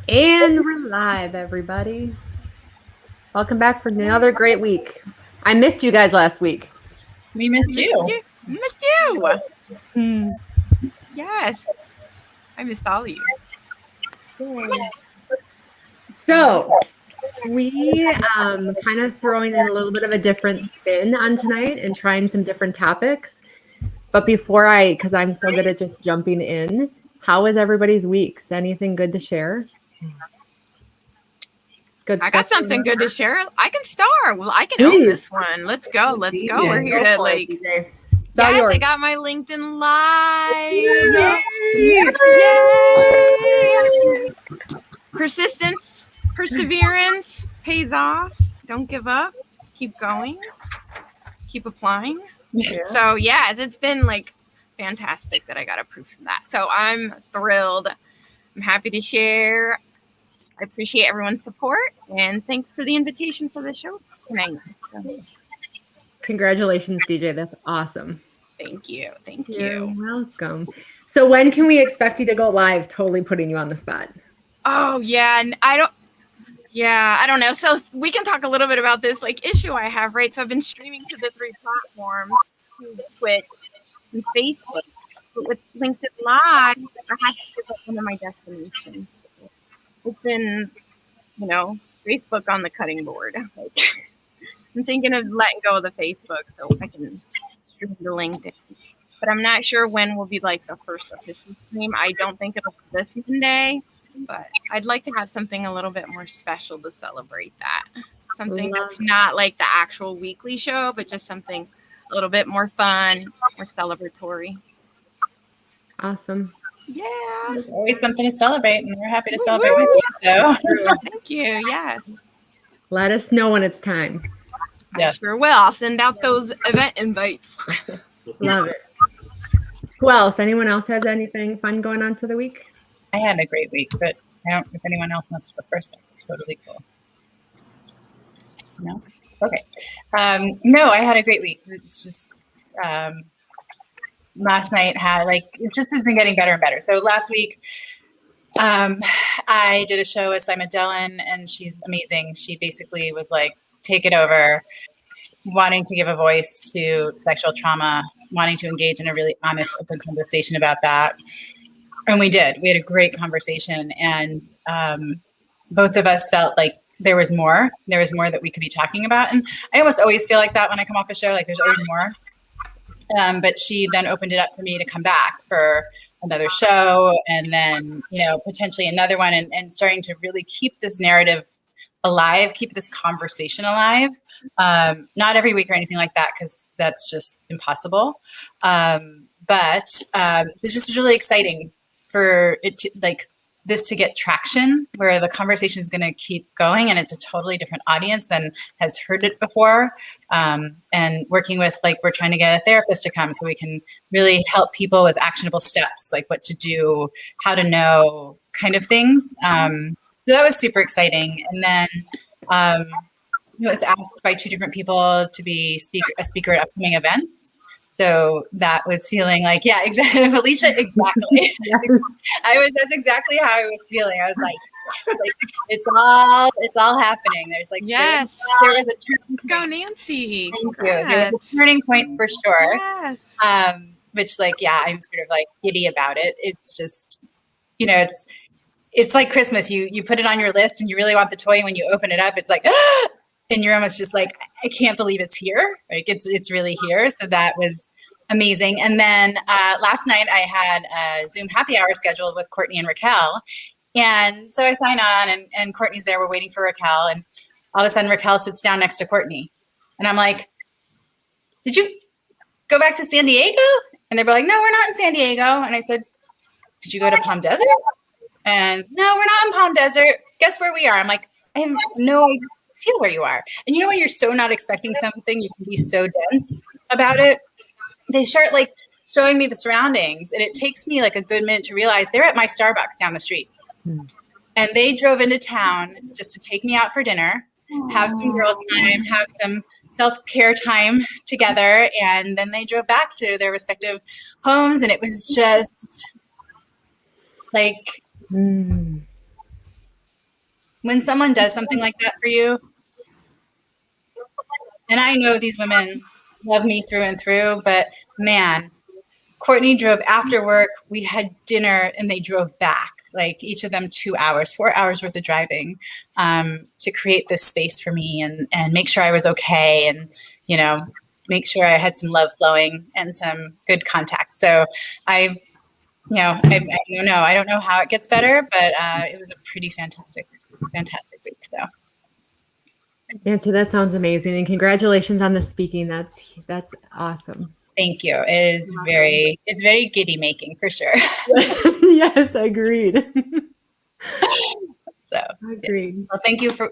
And we're live, everybody. Welcome back for another great week. I missed you guys last week. We missed you. Missed you. Yes. I missed all of you. So we kind of throwing in a little bit of a different spin on tonight and trying some different topics. But before because I'm so good at just jumping in, how was everybody's weeks? Anything good to share? Good I got something good to share. I can start. Well, I can own this one. Let's go. Let's go. We're here to like. Yes, I got my LinkedIn Live. Yay! Persistence, perseverance pays off. Don't give up. Keep going. Keep applying. Yeah. So yes, it's been like fantastic that I got approved from that. So I'm thrilled. I'm happy to share. I appreciate everyone's support and thanks for the invitation for the show tonight. Congratulations, DeeJae. That's awesome. Thank you. Thank you. You're welcome. So when can we expect you to go live? Totally putting you on the spot. Oh yeah. I don't know. So we can talk a little bit about this like issue I have, right? So I've been streaming to the 3 platforms, to Twitch and Facebook. But with LinkedIn Live, I have to give up one of my destinations. It's been, Facebook on the cutting board. Like, I'm thinking of letting go of the Facebook so I can stream to LinkedIn. But I'm not sure when will be like the first official stream. I don't think it'll be this Monday, but I'd like to have something a little bit more special to celebrate that. Something that's not like the actual weekly show, but just something a little bit more fun, more celebratory. Awesome. Yeah. There's always something to celebrate, and we're happy to celebrate with you. So. Thank you. Yes. Let us know when it's time. Yes. I sure will. I'll send out those event invites. Love it. Who else? Anyone else has anything fun going on for the week? I had a great week, but if anyone else wants to go first, that's totally cool. No? Okay. No, I had a great week. It's just last night it just has been getting better and better. So last week, I did a show with Simon Dillon, and she's amazing. She basically was like, take it over, wanting to give a voice to sexual trauma, wanting to engage in a really honest, open conversation about that. And we did. We had a great conversation, and both of us felt like there was more. There was more that we could be talking about. And I almost always feel like that when I come off a show, like there's always more. But she then opened it up for me to come back for another show, and then, potentially another one, and starting to really keep this narrative alive, keep this conversation alive. Not every week or anything like that, because that's just impossible. But it's just really exciting for it to this to get traction, where the conversation is going to keep going, and it's a totally different audience than has heard it before. And working with, we're trying to get a therapist to come so we can really help people with actionable steps, like what to do, how to know, kind of things. So that was super exciting. And then I was asked by 2 different people to be a speaker at upcoming events. So that was feeling like, yeah, exactly, Felicia, exactly. That's exactly how I was feeling. I was like, it's all happening. There's yes, there was a turning point. Go Nancy. Thank you. There was a turning point for sure. Yes. Which I'm sort of giddy about it. It's just, it's like Christmas. You put it on your list and you really want the toy, and when you open it up, it's like, ah! And you're almost just like, I can't believe it's here. Like it's really here. So that was amazing. And then last night I had a Zoom happy hour scheduled with Courtney and Raquel. And so I sign on, and Courtney's there. We're waiting for Raquel. And all of a sudden Raquel sits down next to Courtney. And I'm like, did you go back to San Diego? And they were like, no, we're not in San Diego. And I said, did you go to Palm Desert? And no, we're not in Palm Desert. Guess where we are? I'm like, I have no idea where you are. And when you're so not expecting something, you can be so dense about it. They start showing me the surroundings, and it takes me a good minute to realize they're at my Starbucks down the street. And they drove into town just to take me out for dinner, have some girl time, have some self-care time together. And then they drove back to their respective homes. And it was just when someone does something like that for you, and I know these women love me through and through, but man, Courtney drove after work. We had dinner and they drove back, like each of them 2 hours, 4 hours worth of driving, to create this space for me and make sure I was okay. And, you know, make sure I had some love flowing and some good contact. So I don't know how it gets better, but it was a pretty fantastic week. So. Nancy, that sounds amazing. And congratulations on the speaking. That's awesome. Thank you. It's very giddy making for sure. Yes, agreed. So agreed. Yeah. Well, thank you for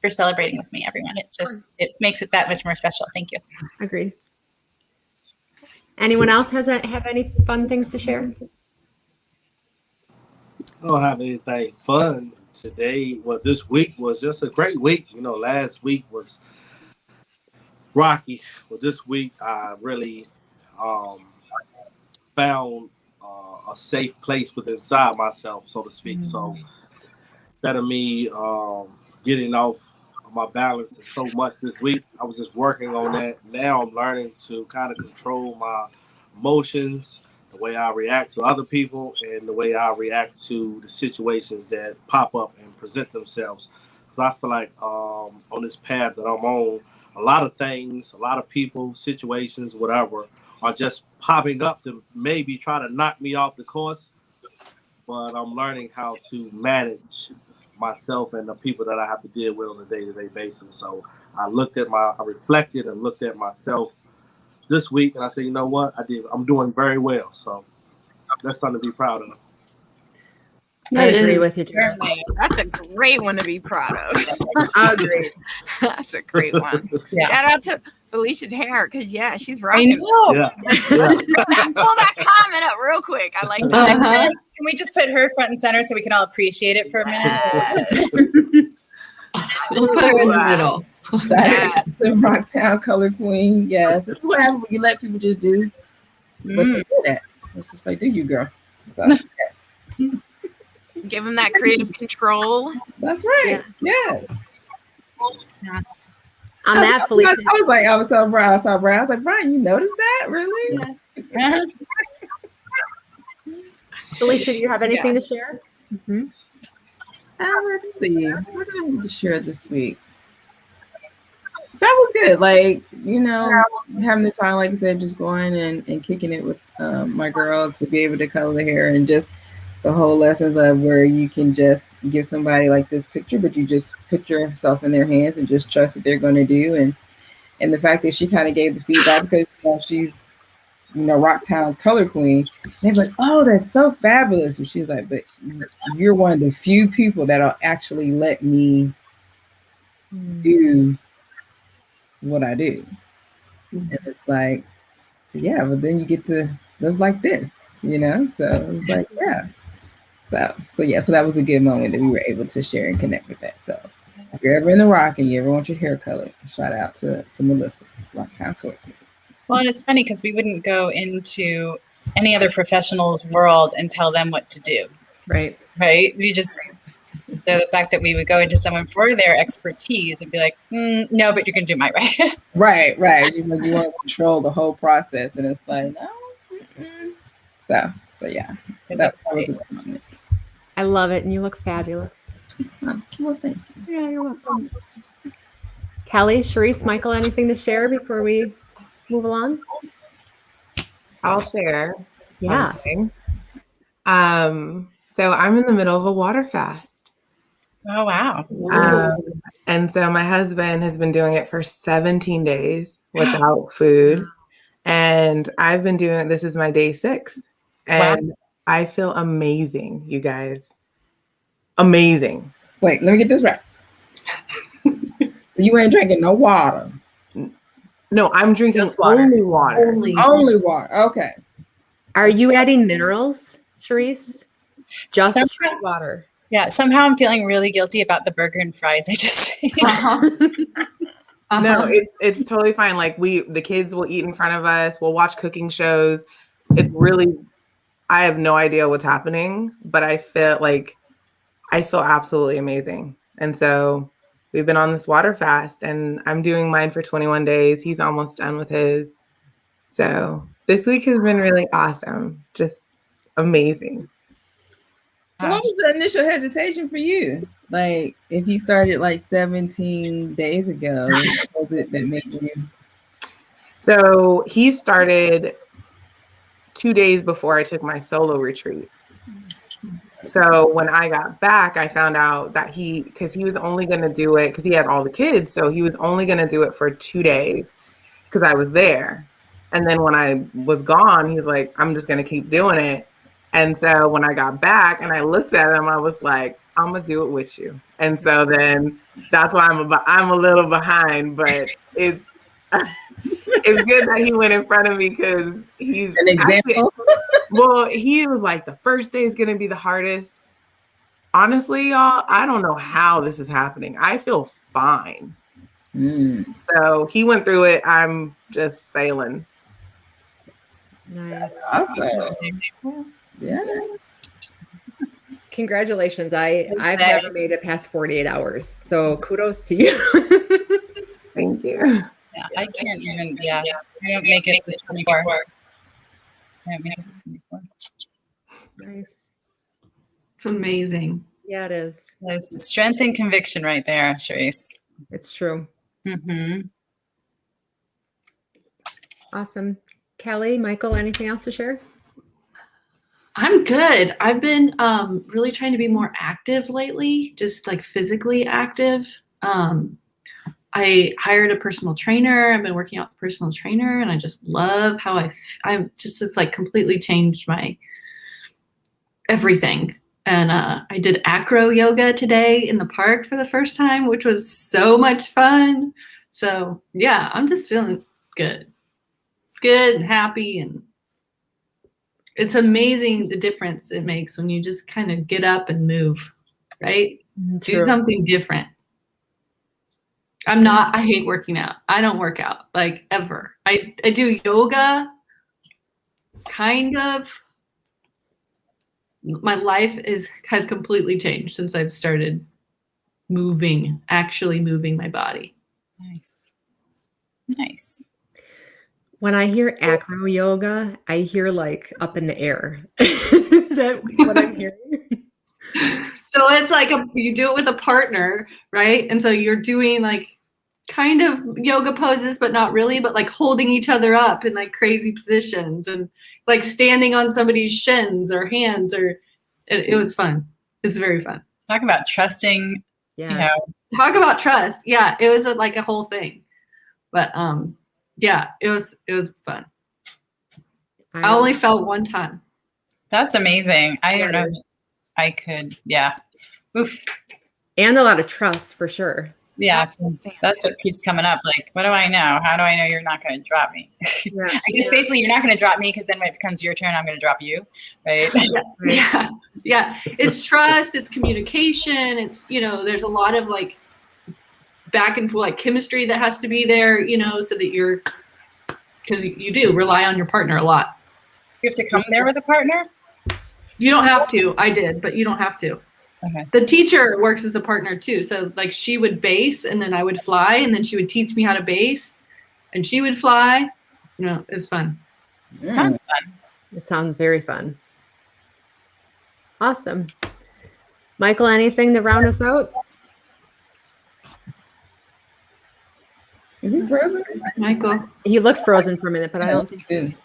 celebrating with me, everyone. It makes it that much more special. Thank you. Agreed. Anyone else have any fun things to share? I don't have anything fun today. Well, this week was just a great week. You know, last week was rocky, but this week I really found a safe place within inside myself, so to speak. So instead of me getting off my balance so much this week, I was just working on that. Now I'm learning to kind of control my emotions, the way I react to other people, and the way I react to the situations that pop up and present themselves. Because I feel like on this path that I'm on, a lot of things, a lot of people, situations, whatever, are just popping up to maybe try to knock me off the course. But I'm learning how to manage myself and the people that I have to deal with on a day-to-day basis. So I reflected and looked at myself this week, and I said, you know what? I'm doing very well. So that's something to be proud of. I agree with you, Jaris. That's a great one to be proud of. I agree. That's a great one. Yeah. Shout out to Felicia's hair, because she's rocking. I know. Yeah. Pull that comment up real quick. I like that. Can we just put her front and center so we can all appreciate it for a minute? We'll put her in the middle. Yes. So Rocktown Color Queen. Yes. This is what happens when you let people just do what they do at. It's just like, do you, girl? So, yes. Give them that creative control. That's right. Yes. Yeah. On that, Felicia. I was so proud. I saw Brian. I was like, Brian, you noticed that? Really? Yeah. Felicia, do you have anything to share? Mm-hmm. Let's see. What did I need to share this week? That was good. Like, having the time, like I said, just going and kicking it with my girl to be able to color the hair, and just the whole lessons of where you can just give somebody like this picture, but you just put yourself in their hands and just trust that they're going to do. And the fact that she kind of gave the feedback, because she's, Rocktown's color queen. They're like, oh, that's so fabulous. And she's like, but you're one of the few people that'll actually let me do what I do. And it's like, yeah, but then you get to live like this, So it's like, yeah. So that was a good moment that we were able to share and connect with that. So if you're ever in the Rock and you ever want your hair colored, shout out to Melissa, Rocktown Color Queen. Well, and it's funny because we wouldn't go into any other professional's world and tell them what to do. Right. So the fact that we would go into someone for their expertise and be like, no, but you're going to do my way. Right. You want to control the whole process, and it's like, no. So yeah. So that's how we do. I love it, and you look fabulous. Well, thank you. Yeah, you're welcome. Kelly, Charisse, Michael, anything to share before we move along? I'll share. Yeah. Something. So I'm in the middle of a water fast. Oh, wow. And so my husband has been doing it for 17 days without food. And I've been doing, this is my day 6. And I feel amazing, you guys. Amazing. Wait, let me get this right. So you ain't drinking no water? No, I'm drinking only water. Only water. Okay. Are you adding minerals, Charisse? Just straight water. Yeah, somehow I'm feeling really guilty about the burger and fries I just ate. No, it's totally fine. Like the kids will eat in front of us. We'll watch cooking shows. It's really, I have no idea what's happening, but I feel absolutely amazing. And so we've been on this water fast, and I'm doing mine for 21 days. He's almost done with his. So this week has been really awesome. Just amazing. So what was the initial hesitation for you? Like, if you started like 17 days ago, what was it that made you? So he started 2 days before I took my solo retreat. So when I got back, I found out that because he was only going to do it because he had all the kids. So he was only going to do it for 2 days because I was there. And then when I was gone, he's like, I'm just going to keep doing it. And so when I got back and I looked at him, I was like, I'm going to do it with you. And so then that's why I'm a little behind, but it's good that he went in front of me because he's an example. Well, he was like, the first day is going to be the hardest. Honestly, y'all, I don't know how this is happening. I feel fine. So he went through it. I'm just sailing. Nice. Awesome. Yeah. Congratulations. I've never made it past 48 hours. So kudos to you. Thank you. Yeah, I can't even, I don't make it to 24. I don't make it to 24. Nice. It's amazing. Yeah, it is. There's strength and conviction right there, Charisse. It's true. Mm-hmm. Awesome. Kelly, Michael, anything else to share? I'm good. I've been really trying to be more active lately, just like physically active. I hired a personal trainer. I've been working out with a personal trainer, and I just love how it's like completely changed my everything. And I did acro yoga today in the park for the first time, which was so much fun. So yeah, I'm just feeling good and happy. And it's amazing the difference it makes when you just kind of get up and move, right? True. Do something different. I hate working out. I don't work out like ever. I do yoga, kind of. My life has completely changed since I've started actually moving my body. Nice. When I hear acro yoga, I hear like up in the air. Is that what I'm hearing? So it's like you do it with a partner, right? And so you're doing like kind of yoga poses, but not really, but like holding each other up in like crazy positions and like standing on somebody's shins or hands, or it was fun. It's very fun. Talk about trusting. Yeah. Talk about trust. Yeah, it was like a whole thing. But yeah, it was fun. I only fell one time. That's amazing. I don't know if I could. Yeah. Oof. And a lot of trust for sure. Yeah, that's what keeps coming up. Like, what do I know? How do I know you're not going to drop me? Yeah. I guess basically you're not going to drop me because then when it becomes your turn, I'm going to drop you, right? Yeah. It's trust. It's communication. It's, there's a lot of like back and forth, like chemistry that has to be there, so that because you do rely on your partner a lot. You have to come there with a partner? You don't have to. I did, but you don't have to. Okay. The teacher works as a partner too. So like she would base and then I would fly, and then she would teach me how to base and she would fly. It was fun. Sounds fun. It sounds very fun. Awesome. Michael, anything to round us out? Is he frozen? Michael. He looked frozen for a minute, but I don't think he is.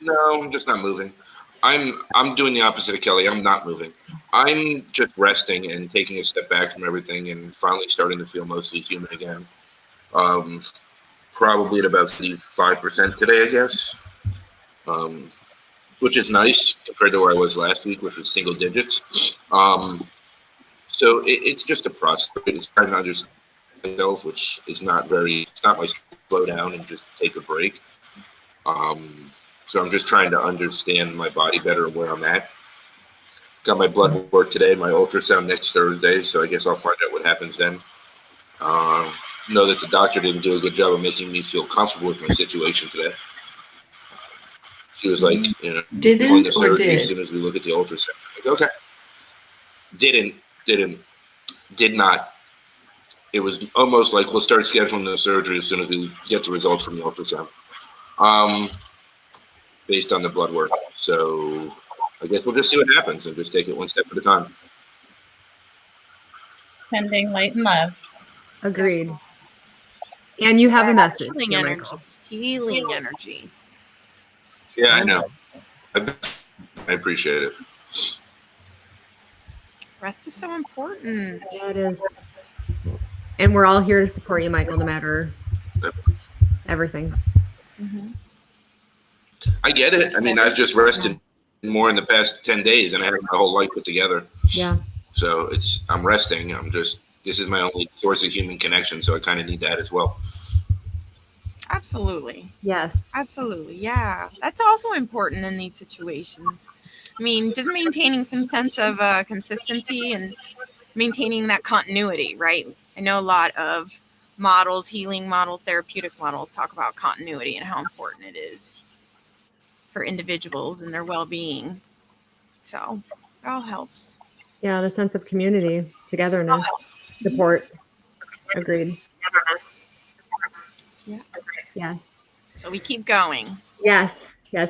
No, I'm just not moving. I'm doing the opposite of Kelly. I'm not moving. I'm just resting and taking a step back from everything and finally starting to feel mostly human again. Probably at about 75% today, I guess, which is nice compared to where I was last week, which was single digits. So it's just a process. It's trying to understand myself, which is it's not my slow down and just take a break. So I'm just trying to understand my body better and where I'm at. Got my blood work today, my ultrasound next Thursday, so I guess I'll find out what happens then. Know that the doctor didn't do a good job of making me feel comfortable with my situation today. She was like, you know, Didn't join the or surgery did? as soon as we look at the ultrasound. I'm like, okay. Did not. It was almost like we'll start scheduling the surgery as soon as we get the results from the ultrasound, based on the blood work. So I guess we'll just see what happens and just take it one step at a time. Sending light and love. Agreed. And you have a message. Healing here, energy. Michael. Healing energy. Yeah, I know. I appreciate it. Rest is so important. Yeah, it is. And we're all here to support you, Michael, no matter everything. Mm-hmm. I get it. I mean, I've just rested more in the past 10 days and I have my whole life put together. Yeah. So I'm resting. This is my only source of human connection. So I kind of need that as well. Absolutely. Yes. Absolutely. Yeah. That's also important in these situations. I mean, just maintaining some sense of consistency and maintaining that continuity, right? I know a lot of models, healing models, therapeutic models talk about continuity and how important it is for individuals and their well-being. So it all helps. Yeah, the sense of community, togetherness, support. Agreed. Yeah. Yes. So we keep going. Yes. All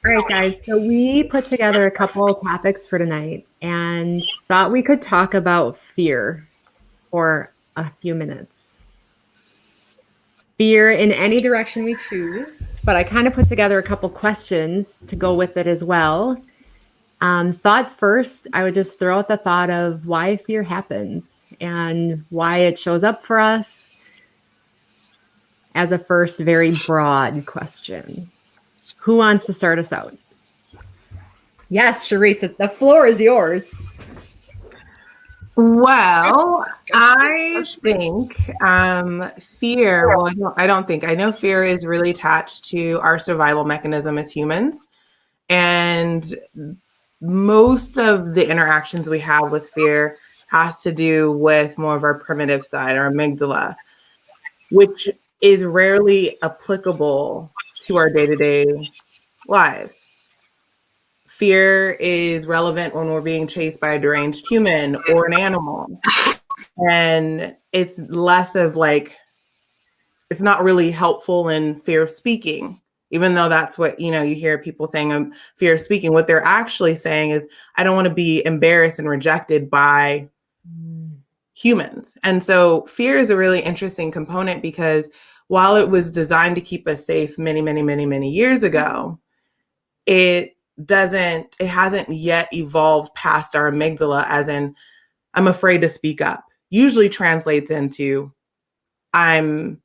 right, guys. So we put together a couple of topics for tonight and thought we could talk about fear for a few minutes. Fear in any direction we choose, but I kind of put together a couple questions to go with it as well. Thought first, I would just throw out the thought of why fear happens and why it shows up for us as a first very broad question. Who wants to start us out? Yes, Charisse, the floor is yours. Well, I think fear, well, I don't think, I know fear is really attached to our survival mechanism as humans. And most of the interactions we have with fear has to do with more of our primitive side, our amygdala, which is rarely applicable to our day-to-day lives. Fear is relevant when we're being chased by a deranged human or an animal. And it's less of like, it's not really helpful in fear of speaking, even though that's what, you hear people saying, fear of speaking. What they're actually saying is, I don't want to be embarrassed and rejected by humans. And so fear is a really interesting component because while it was designed to keep us safe many, many, many, many years ago, it hasn't yet evolved past our amygdala, as in, I'm afraid to speak up. Usually translates into I'm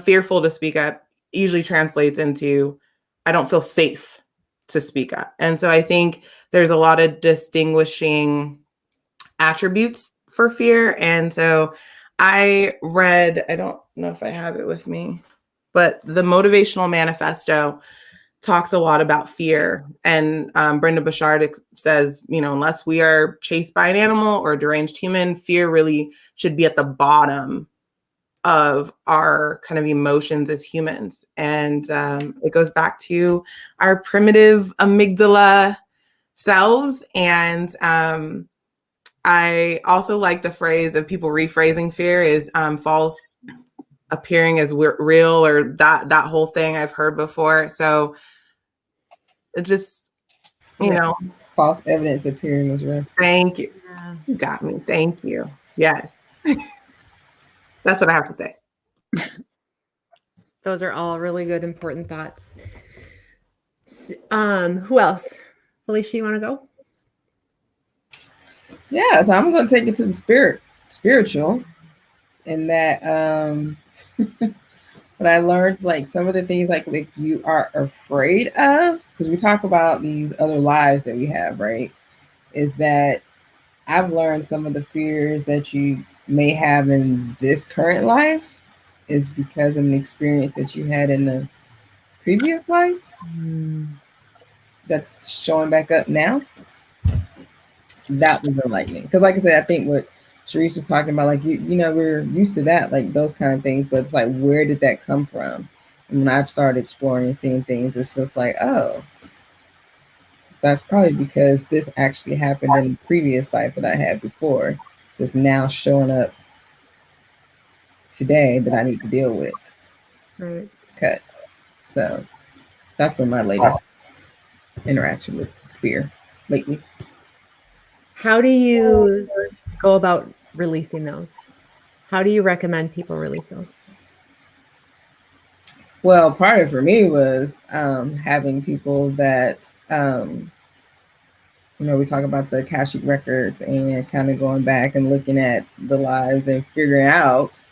fearful to speak up, usually translates into I don't feel safe to speak up. And so I think there's a lot of distinguishing attributes for fear. And so I read, I don't know if I have it with me, but the Motivational Manifesto talks a lot about fear. And Brenda Bouchard says, unless we are chased by an animal or a deranged human, fear really should be at the bottom of our kind of emotions as humans. And it goes back to our primitive amygdala selves. And I also like the phrase of people rephrasing fear is false appearing as real, or that whole thing I've heard before. So it just, false evidence appearing as real. Thank you. Yeah. You got me. Thank you. Yes. That's what I have to say. Those are all really good, important thoughts. Who else? Felicia, you want to go? Yeah, so I'm going to take it to the spiritual, in that what I learned, like some of the things like you are afraid of, because we talk about these other lives that we have, right? Is that I've learned some of the fears that you may have in this current life is because of an experience that you had in the previous life that's showing back up now. That was enlightening. Because like I said, I think what Charisse was talking about, like, we're used to that, like those kind of things, but it's like, where did that come from? And when I've started exploring and seeing things, it's just like, oh, that's probably because this actually happened in the previous life that I had before, that's now showing up today that I need to deal with. Right. Cut. So that's been my latest interaction with fear lately. How do you go about releasing those? How do you recommend people release those? Well, part of it for me was having people that, we talk about the Akashic records and kind of going back and looking at the lives and figuring out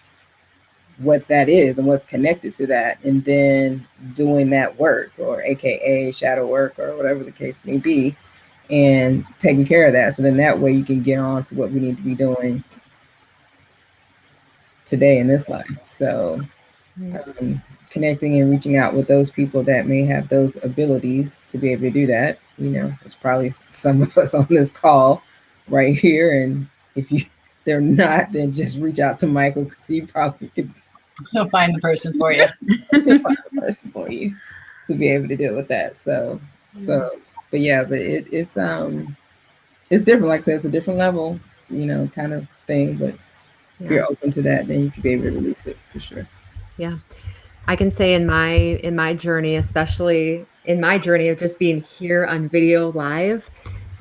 what that is and what's connected to that, and then doing that work, or AKA shadow work, or whatever the case may be, and taking care of that. So then that way you can get on to what we need to be doing today in this life. So connecting and reaching out with those people that may have those abilities to be able to do that. It's probably some of us on this call right here. And if they're not, then just reach out to Michael, because he probably could He'll find the person for you. To be able to deal with that. But it's different. Like I said, it's a different level, kind of thing. But if you're open to that, then you can be able to release it for sure. Yeah. I can say in my journey, especially in my journey of just being here on video live,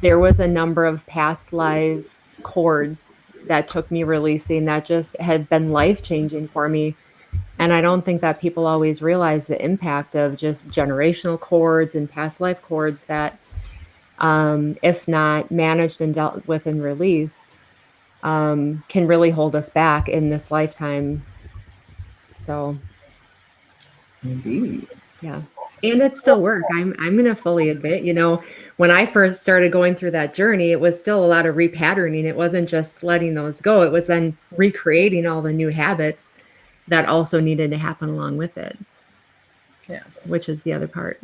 there was a number of past live cords that took me releasing that just have been life-changing for me. And I don't think that people always realize the impact of just generational cords and past life cords that, if not managed and dealt with and released, can really hold us back in this lifetime. So, indeed, yeah. And it still worked. I'm going to fully admit, when I first started going through that journey, it was still a lot of repatterning. It wasn't just letting those go. It was then recreating all the new habits that also needed to happen along with it. Yeah. Which is the other part.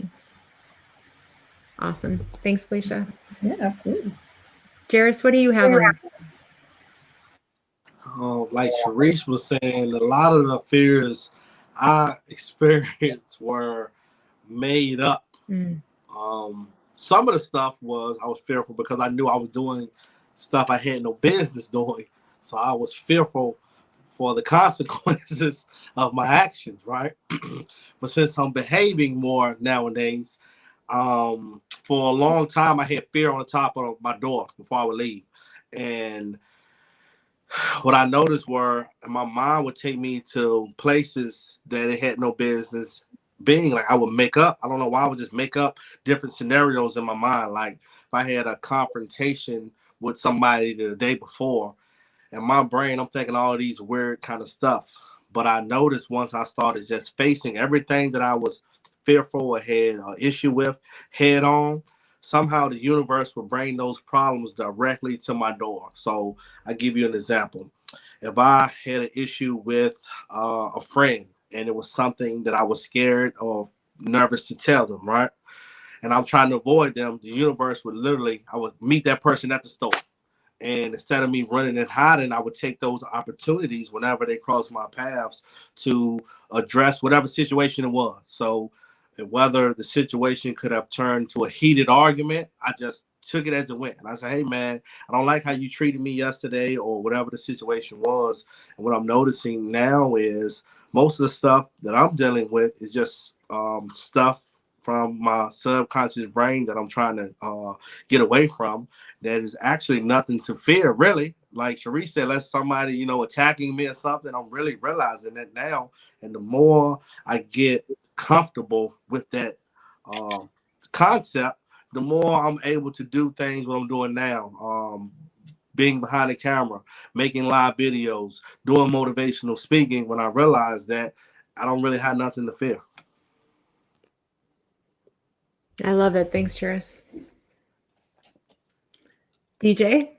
Awesome. Thanks, Felicia. Yeah, absolutely. Jaris, what do you have on? Like Charisse was saying, a lot of the fears I experienced were made up. Some of the stuff was I was fearful because I knew I was doing stuff I had no business doing. So I was fearful for the consequences of my actions, right? But since I'm behaving more nowadays, for a long time I had fear on the top of my door before I would leave. And what I noticed were my mind would take me to places that it had no business being. Like I would make up, I don't know why, I would just make up different scenarios in my mind. Like if I had a confrontation with somebody the day before, in my brain, I'm thinking all of these weird kind of stuff. But I noticed once I started just facing everything that I was fearful or had an issue with head on, somehow the universe will bring those problems directly to my door. So I give you an example. If I had an issue with a friend and it was something that I was scared or nervous to tell them, right? And I'm trying to avoid them, the universe would literally, I would meet that person at the store. And instead of me running and hiding, I would take those opportunities whenever they cross my paths to address whatever situation it was. So whether the situation could have turned to a heated argument, I just took it as it went. And I said, hey, man, I don't like how you treated me yesterday or whatever the situation was. And what I'm noticing now is most of the stuff that I'm dealing with is just stuff from my subconscious brain that I'm trying to get away from. That is actually nothing to fear, really. Like Charisse said, unless somebody, attacking me or something, I'm really realizing that now. And the more I get comfortable with that concept, the more I'm able to do things what I'm doing now. Being behind the camera, making live videos, doing motivational speaking, when I realize that I don't really have nothing to fear. I love it. Thanks, Jaris. DeeJae?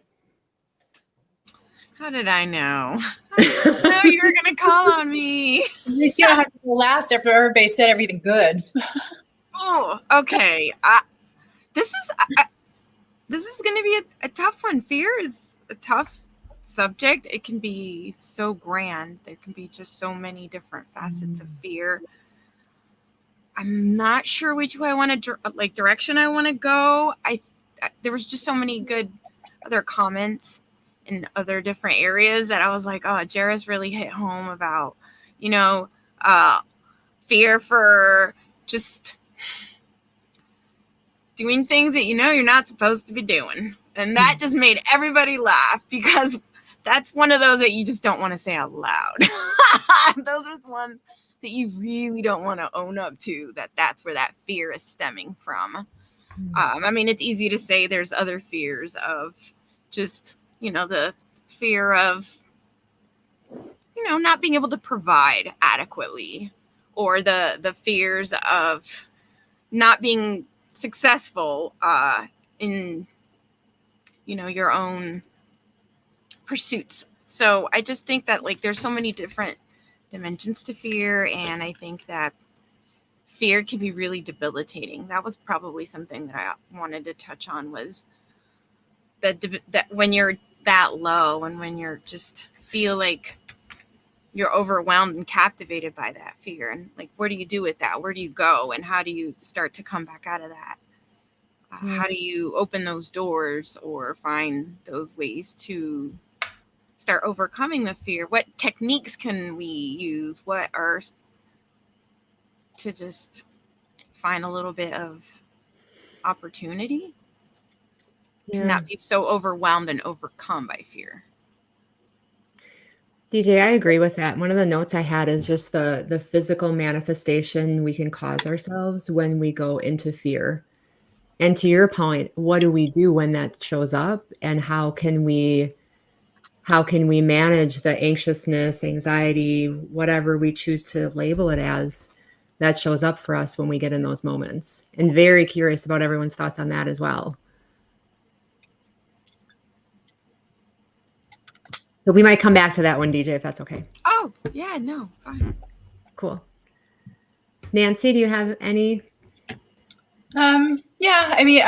How did I know? I know you were going to call on me. At least you don't have to go last after everybody said everything good. Oh, okay. This is going to be a tough one. Fear is a tough subject. It can be so grand. There can be just so many different facets of fear. I'm not sure which way I want to direction I want to go. There was just so many good other comments in other different areas that I was like, oh, Jaris really hit home about, fear for just doing things that you're not supposed to be doing. And that just made everybody laugh, because that's one of those that you just don't want to say out loud. Those are the ones that you really don't want to own up to, that's where that fear is stemming from. I mean, it's easy to say there's other fears of just, the fear of, not being able to provide adequately, or the fears of not being successful in, your own pursuits. So I just think that there's so many different dimensions to fear, and I think that fear can be really debilitating. That was probably something that I wanted to touch on, was that when you're that low and when you're just feel like you're overwhelmed and captivated by that fear, and where do you do with that? Where do you go? And how do you start to come back out of that? How do you open those doors or find those ways to start overcoming the fear? What techniques can we use? What are to just find a little bit of opportunity to not be so overwhelmed and overcome by fear? DeeJae, I agree with that. One of the notes I had is just the physical manifestation we can cause ourselves when we go into fear. And to your point, what do we do when that shows up, and how can we manage the anxiousness, anxiety, whatever we choose to label it as, that shows up for us when we get in those moments? And very curious about everyone's thoughts on that as well. So we might come back to that one, DeeJae, if that's okay. Oh, yeah, no, fine. Cool. Nancy, do you have any? Yeah, I mean,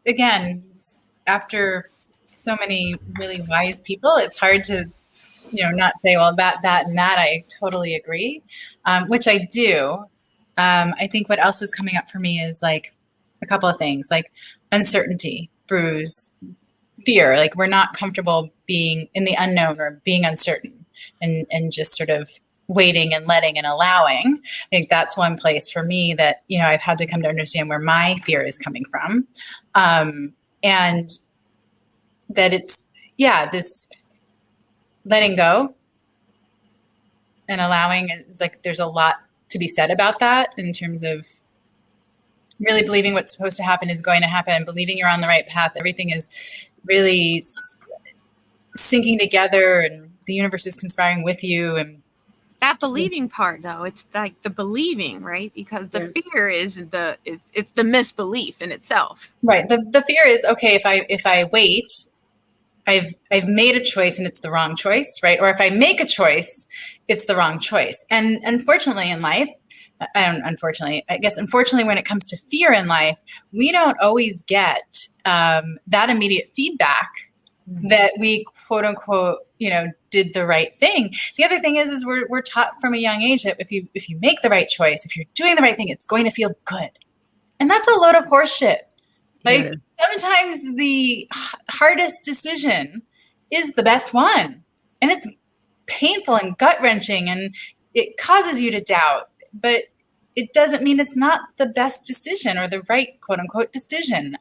it's after so many really wise people, it's hard to, not say, well, that, and that. I totally agree, which I do. I think what else was coming up for me is a couple of things, uncertainty brews fear. We're not comfortable being in the unknown or being uncertain, and just sort of waiting and letting and allowing. I think that's one place for me that, I've had to come to understand where my fear is coming from. And that it's, this letting go and allowing is there's a lot to be said about that, in terms of really believing what's supposed to happen is going to happen, believing you're on the right path. Everything is really syncing together, and the universe is conspiring with you. And that believing part, though, it's the believing, right? Because the fear is it's the misbelief in itself. Right. The fear is, okay, if I wait, I've made a choice and it's the wrong choice, right? Or if I make a choice, it's the wrong choice. And unfortunately in life, unfortunately when it comes to fear in life, we don't always get that immediate feedback that we quote unquote, did the right thing. The other thing is we're taught from a young age that if you make the right choice, if you're doing the right thing, it's going to feel good. And that's a load of horse shit. Sometimes the hardest decision is the best one, and it's painful and gut wrenching, and it causes you to doubt, but it doesn't mean it's not the best decision or the right quote unquote decision.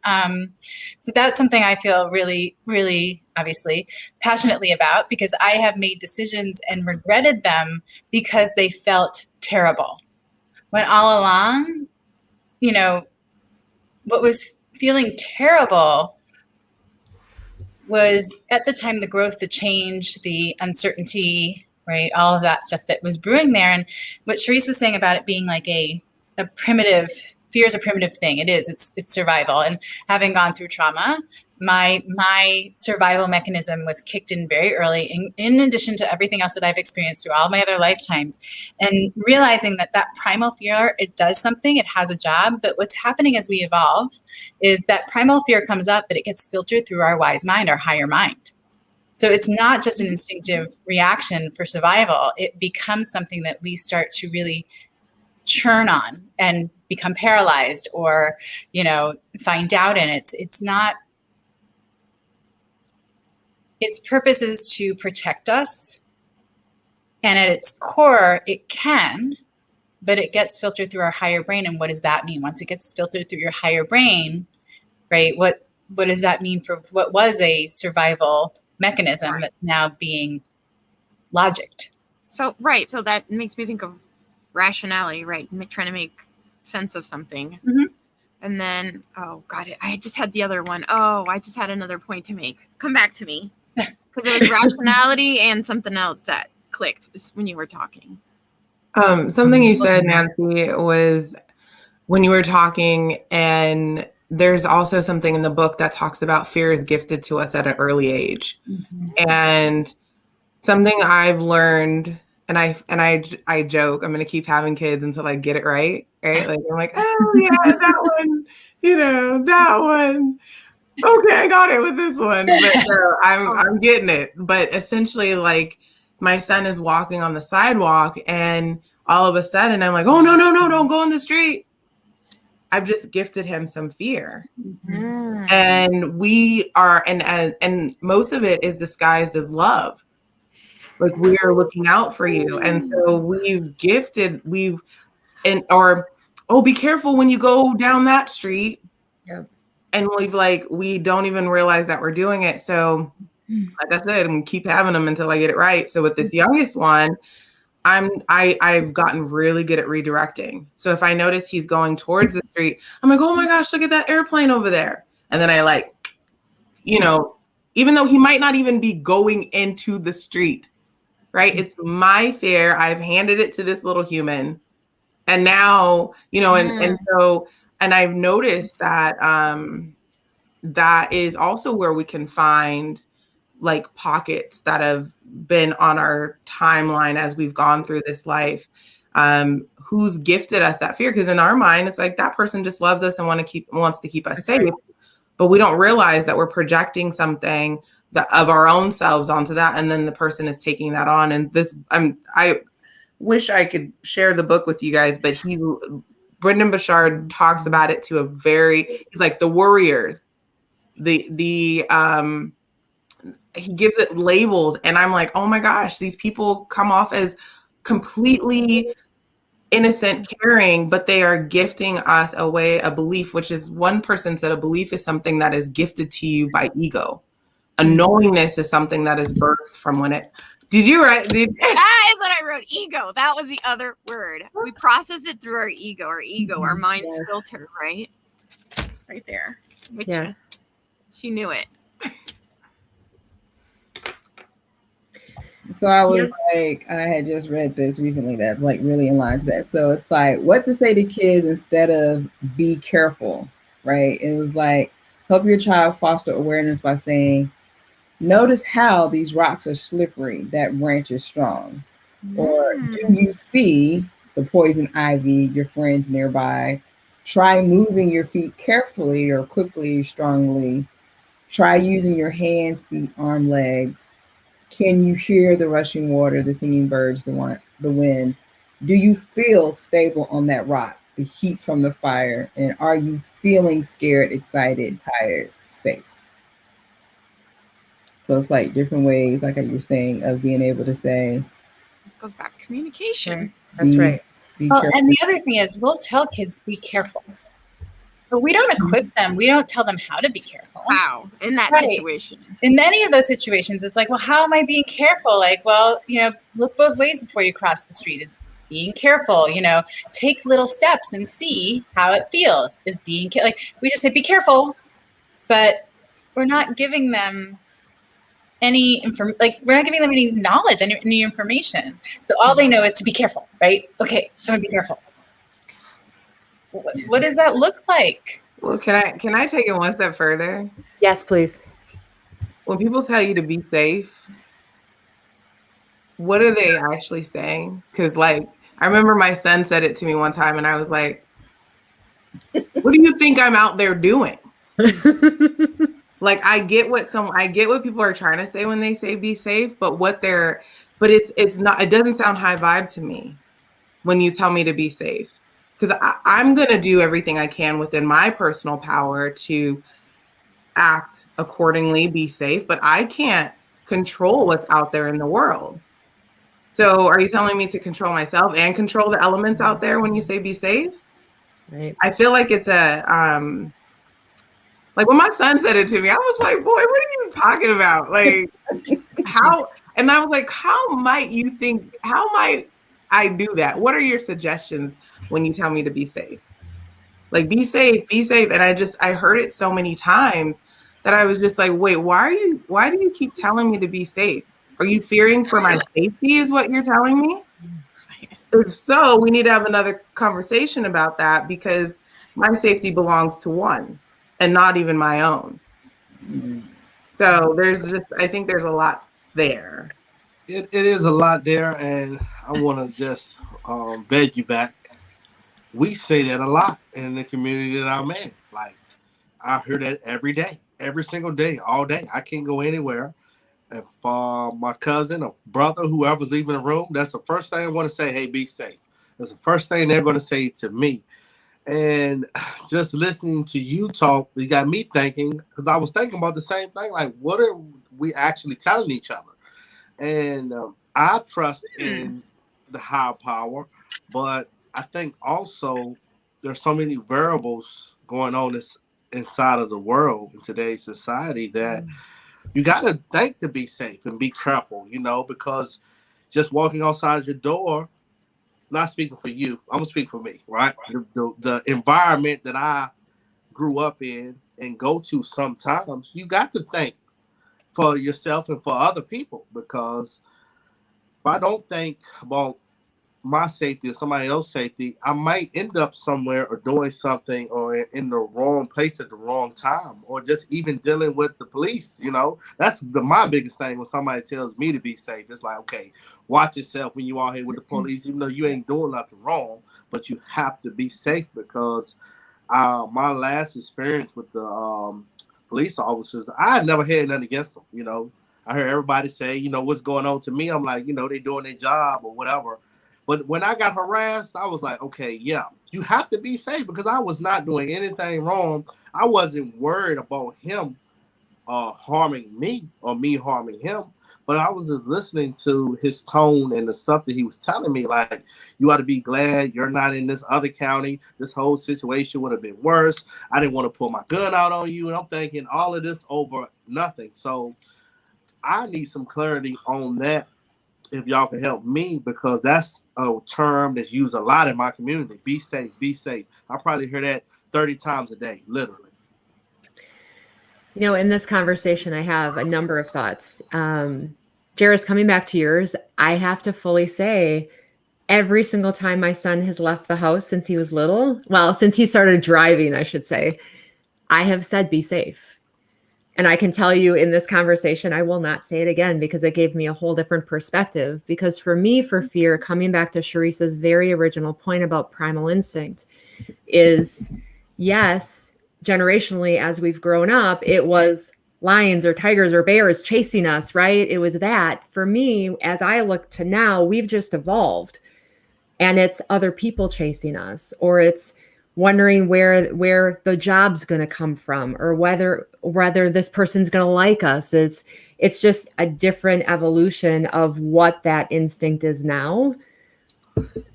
So that's something I feel really, really obviously passionately about, because I have made decisions and regretted them because they felt terrible. When all along, what was feeling terrible was at the time the growth, the change, the uncertainty, right? All of that stuff that was brewing there. And what Charisse was saying about it being a primitive, fear is a primitive thing. It is, it's survival. And having gone through trauma, my survival mechanism was kicked in very early, in addition to everything else that I've experienced through all my other lifetimes. And realizing that primal fear, it does something, it has a job, but what's happening as we evolve is that primal fear comes up, but it gets filtered through our wise mind, our higher mind. So it's not just an instinctive reaction for survival. It becomes something that we start to really churn on and become paralyzed or, find doubt in it. It's not, its purpose is to protect us. And at its core, it can, but it gets filtered through our higher brain. And what does that mean? Once it gets filtered through your higher brain, right? What does that mean for what was a survival mechanism that's now being logicked? So that makes me think of rationality, right? Trying to make sense of something. Mm-hmm. And then, oh, got it. I just had the other one. Oh, I just had another point to make. Come back to me. Because it was rationality and something else that clicked when you were talking. Something you said, Nancy, was when you were talking, and there's also something in the book that talks about fear is gifted to us at an early age. Mm-hmm. And something I've learned, and I joke, I'm going to keep having kids until I get it right? Like, I'm like, oh yeah, that one, that one. Okay, I got it with this one. But I'm getting it. But essentially, like, my son is walking on the sidewalk, and all of a sudden I'm like, oh, no, don't go on the street. I've just gifted him some fear. Mm-hmm. And we are, and most of it is disguised as love. Like, we are looking out for you. And so be careful when you go down that street. Yep. And we don't even realize that we're doing it. So like I said, I'm keep having them until I get it right. So with this youngest one, I've gotten really good at redirecting. So if I notice he's going towards the street, I'm like, oh my gosh, look at that airplane over there. And then I even though he might not even be going into the street, right? It's my fear. I've handed it to this little human. And now, and I've noticed that that is also where we can find like pockets that have been on our timeline as we've gone through this life, who's gifted us that fear. Because in our mind, it's like that person just loves us and wants to keep us safe. But we don't realize that we're projecting something of our own selves onto that. And then the person is taking that on. And I wish I could share the book with you guys, but Brendan Burchard talks about it he's like the warriors, he gives it labels, and I'm like, oh my gosh, these people come off as completely innocent, caring, but they are gifting us a belief, which is, one person said, a belief is something that is gifted to you by ego. A knowingness is something that is birthed from when it. Did you write? That is what I wrote. Ego. That was the other word. We processed it through our ego. Our mind's filter, right? Right there. Which she knew it. So I was like, I had just read this recently that's like really in line to that. So it's like, what to say to kids instead of be careful, right? It was like, help your child foster awareness by saying, notice how these rocks are slippery, that branch is strong. Or do you see the poison ivy, your friends nearby? Try moving your feet carefully or quickly, strongly. Try using your hands, feet, arm, legs. Can you hear the rushing water, the singing birds, the wind? Do you feel stable on that rock, the heat from the fire? And are you feeling scared, excited, tired, safe? So it's like different ways, like you were saying, of being able to say. Goes back to communication. That's right. Well, and the other thing is, we'll tell kids, be careful. But we don't equip them. We don't tell them how to be careful. How? In that situation. In many of those situations, it's like, well, how am I being careful? Like, well, look both ways before you cross the street. Is being careful, take little steps and see how it feels. Is being like, we just say, be careful, but we're not giving them any we're not giving them any knowledge, any information. So all they know is to be careful, right? Okay, I'm gonna be careful. What does that look like? Well, can I take it one step further? Yes, please. When people tell you to be safe, what are they actually saying? Because I remember my son said it to me one time, and I was like, what do you think I'm out there doing? I get what people are trying to say when they say be safe, but it's not, it doesn't sound high vibe to me when you tell me to be safe. because I'm going to do everything I can within my personal power to act accordingly, be safe, but I can't control what's out there in the world. So are you telling me to control myself and control the elements out there when you say be safe? Right. I feel like it's a, like when my son said it to me, I was like, boy, what are you talking about? Like how, and I was like, how might I do that? What are your suggestions when you tell me to be safe? Like, be safe, be safe. And I heard it so many times that I was just like, wait, why do you keep telling me to be safe? Are you fearing for my safety is what you're telling me? If so, we need to have another conversation about that, because my safety belongs to one and not even my own. So I think there's a lot there. It is a lot there, and I want to just beg you back. We say that a lot in the community that I'm in. Like, I hear that every day, every single day, all day. I can't go anywhere. If my cousin or brother, whoever's leaving the room, that's the first thing I want to say, hey, be safe. That's the first thing they're going to say to me. And just listening to you talk, it got me thinking, because I was thinking about the same thing. Like, what are we actually telling each other? And I trust in the higher power, but I think also there's so many variables going on inside of the world in today's society that you got to think to be safe and be careful, because just walking outside your door, not speaking for you, I'm going to speak for me, right? The environment that I grew up in and go to sometimes, you got to think for yourself and for other people, because if I don't think about my safety or somebody else's safety, I might end up somewhere or doing something or in the wrong place at the wrong time, or just even dealing with the police. That's my biggest thing when somebody tells me to be safe. It's like, okay, watch yourself when you out here with the police, even though you ain't doing nothing wrong, but you have to be safe, because my last experience with the police officers, I had never had nothing against them. I heard everybody say, what's going on to me. I'm like, they doing their job or whatever. But when I got harassed, I was like, okay, yeah, you have to be safe, because I was not doing anything wrong. I wasn't worried about him harming me or me harming him. But I was just listening to his tone and the stuff that he was telling me, like, you ought to be glad you're not in this other county. This whole situation would have been worse. I didn't want to pull my gun out on you. And I'm thinking all of this over nothing. So I need some clarity on that, if y'all can help me, because that's a term that's used a lot in my community. Be safe, be safe. I probably hear that 30 times a day, literally. In this conversation, I have a number of thoughts. Jaris, coming back to yours, I have to fully say, every single time my son has left the house since he was little, well, since he started driving, I should say, I have said, be safe. And I can tell you in this conversation, I will not say it again, because it gave me a whole different perspective. Because for me, for fear, coming back to Charisse's very original point about primal instinct is, yes, generationally, as we've grown up, it was lions or tigers or bears chasing us, right? It was that. For me, as I look to now, we've just evolved, and it's other people chasing us, or it's wondering where the job's going to come from, or whether this person's going to like us. It's just a different evolution of what that instinct is now,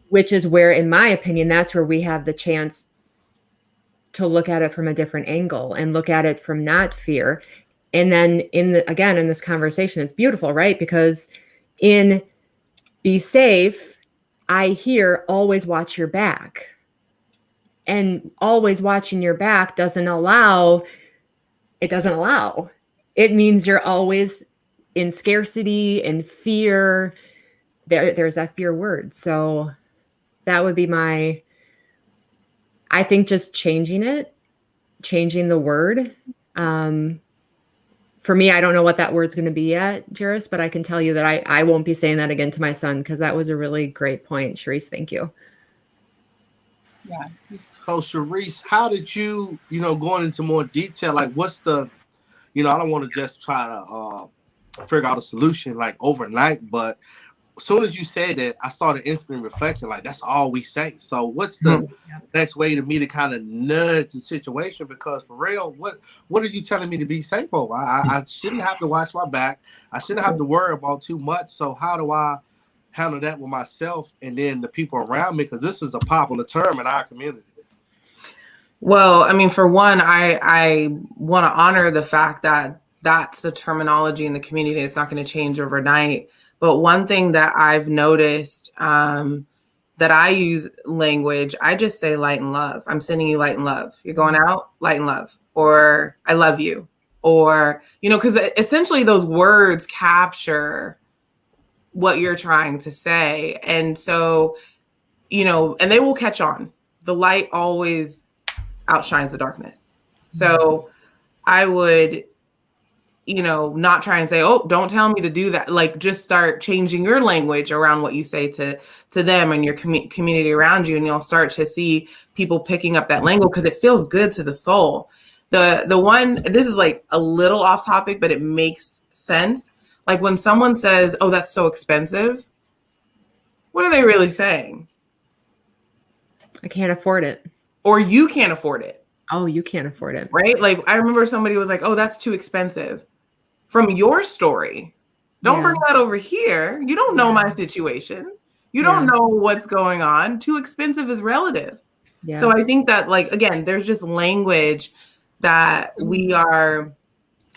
which is where, in my opinion, that's where we have the chance to look at it from a different angle and look at it from not fear. And then in this conversation, it's beautiful, right? Because in be safe, I hear always watch your back. And always watching your back doesn't allow. It means you're always in scarcity and fear. There's that fear word. So that would be I think just changing the word. For me, I don't know what that word's going to be yet, Jaris, but I can tell you that I won't be saying that again to my son, because that was a really great point. Charisse, thank you. Yeah. So Charisse, how did you, going into more detail, like what's the, I don't want to just try to figure out a solution like overnight, but as soon as you said that, I started instantly reflecting, like, that's all we say. So what's the next way to me to kind of nudge the situation? Because for real, what are you telling me to be safe over? I shouldn't have to watch my back. I shouldn't have to worry about too much. So how do I handle that with myself and then the people around me? Because this is a popular term in our community. Well, I mean, for one, I want to honor the fact that that's the terminology in the community. It's not going to change overnight. But one thing that I've noticed that I use language, I just say light and love. I'm sending you light and love. You're going out, light and love. Or I love you. Or, you know, because essentially those words capture what you're trying to say. And so, you know, and they will catch on. The light always outshines the darkness. So I would, you know, not try and say, oh, don't tell me to do that. Like, just start changing your language around what you say to them and your community around you. And you'll start to see people picking up that language because it feels good to the soul. The one, this is like a little off topic, but it makes sense. Like when someone says, oh, that's so expensive. What are they really saying? I can't afford it. Or you can't afford it. Oh, you can't afford it. Right? Like I remember somebody was like, oh, that's too expensive. From your story. Don't bring that over here. You don't know my situation. You don't know what's going on. Too expensive is relative. Yeah. So I think that, like, again, there's just language that we are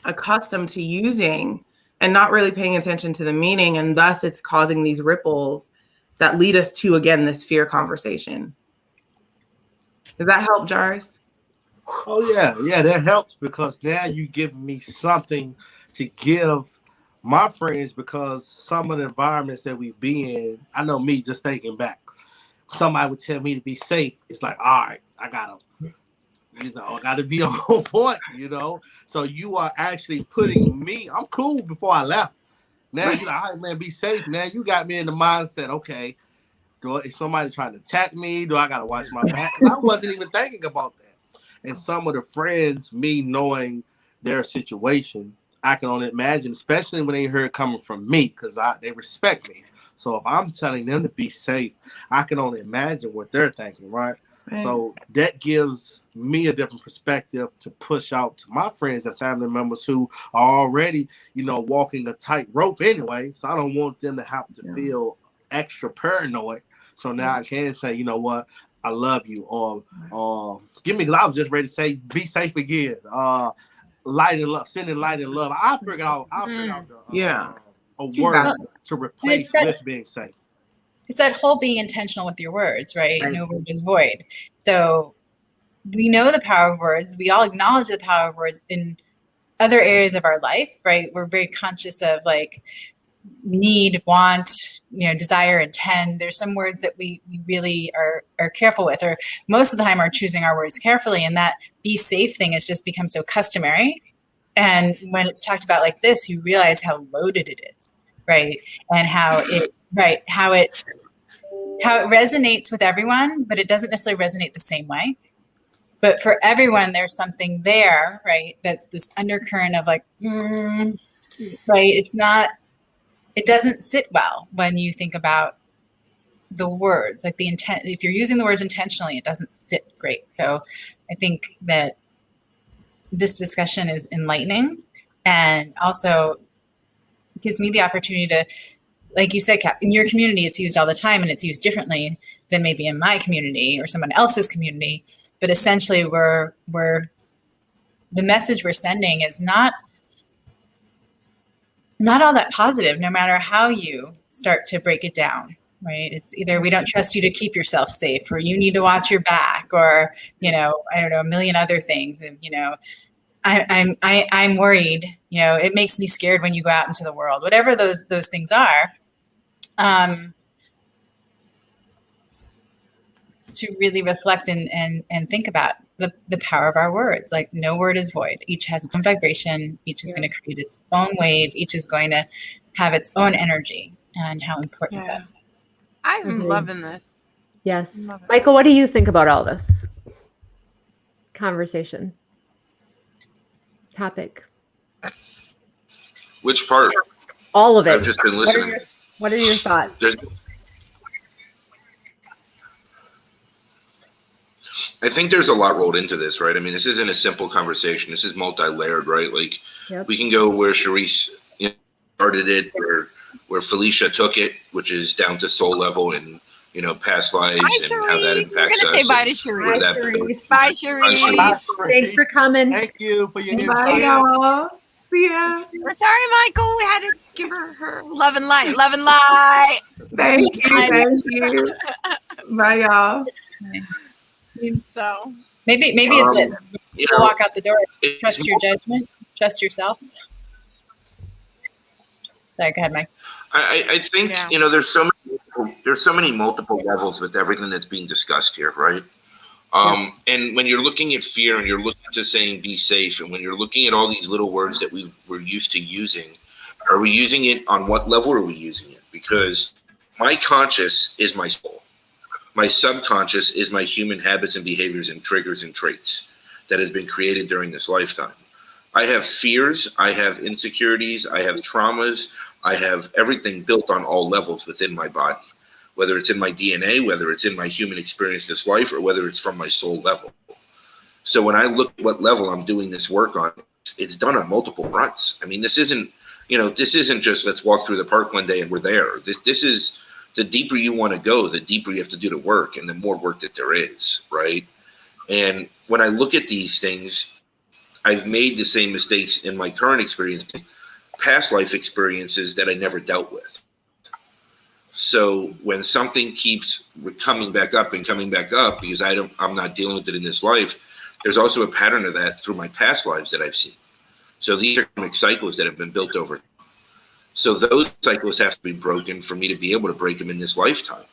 accustomed to using and not really paying attention to the meaning. And thus it's causing these ripples that lead us to, again, this fear conversation. Does that help, Jaris? Oh, yeah. Yeah, that helps because now you give me something to give my friends, because some of the environments that we be in, I know me just thinking back, somebody would tell me to be safe. It's like, all right, I gotta be on point, you know? So you are actually putting me, I'm cool before I left. Now you're like, all right, man, be safe. Now you got me in the mindset, okay, is somebody trying to attack me? Do I gotta watch my back? I wasn't even thinking about that. And some of the friends, me knowing their situation, I can only imagine, especially when they hear it coming from me, because they respect me. So if I'm telling them to be safe, I can only imagine what they're thinking, right? So that gives me a different perspective to push out to my friends and family members who are already, you know, walking a tight rope anyway. So I don't want them to have to feel extra paranoid. So now I can say, you know what, I love you, or give me, because I was just ready to say, be safe again. Light and love, sending light and love. I figured out a word to replace with being safe. It's that whole being intentional with your words, right? No word is void. So we know the power of words. We all acknowledge the power of words in other areas of our life, right? We're very conscious of like need, want, you know, desire, intend. There's some words that we really are careful with, or most of the time are choosing our words carefully. And that be safe thing has just become so customary. And when it's talked about like this, you realize how loaded it is, right? And how it resonates with everyone, but it doesn't necessarily resonate the same way. But for everyone, there's something there, right? That's this undercurrent of like, right? It doesn't sit well when you think about the words, like the intent. If you're using the words intentionally, it doesn't sit great. So I think that this discussion is enlightening and also gives me the opportunity to, like you said, Cap, in your community, it's used all the time and it's used differently than maybe in my community or someone else's community. But essentially we're the message we're sending is not all that positive, no matter how you start to break it down, right? It's either we don't trust you to keep yourself safe, or you need to watch your back, or, you know, I don't know, a million other things. And, you know, I'm worried, you know, it makes me scared when you go out into the world, whatever those things are, to really reflect and think about the power of our words. Like no word is void. Each has its own vibration. Each is going to create its own wave. Each is going to have its own energy, and how important that is. I'm loving this. Yes. Michael, what do you think about all this conversation? Topic. Which part? All of it. I've just been listening. What are your thoughts? I think there's a lot rolled into this, right? I mean, this isn't a simple conversation. This is multi-layered, right? Like, we can go where Charisse started it, where Felicia took it, which is down to soul level and, past lives and how that impacts us. Say bye to Charisse. Bye, Charisse. Thanks for coming. Thank you for your Bye, insight. y'all. See ya. We're sorry, Michael. We had to give her love and light. Love and light. Thank you. Thank you. Bye, y'all. So maybe it's it. You walk out the door. Trust your judgment. Trust yourself. Sorry, go ahead, Mike. I think there's so many multiple levels with everything that's being discussed here, right? And when you're looking at fear and you're looking to saying be safe, and when you're looking at all these little words that we're used to using, are we using it on what level are we using it? Because my conscious is my soul. My subconscious is my human habits and behaviors and triggers and traits that has been created during this lifetime. I have fears, I have insecurities, I have traumas, I have everything built on all levels within my body, whether it's in my DNA, whether it's in my human experience this life, or whether it's from my soul level. So when I look at what level I'm doing this work on, it's done on multiple fronts. I mean, this isn't just let's walk through the park one day and we're there. This is the deeper you want to go, the deeper you have to do the work and the more work that there is, right? And when I look at these things, I've made the same mistakes in my current experience, past life experiences that I never dealt with. So when something keeps coming back up because I'm not dealing with it in this life, there's also a pattern of that through my past lives that I've seen. So these are karmic cycles that have been built over. So those cycles have to be broken for me to be able to break them in this lifetime.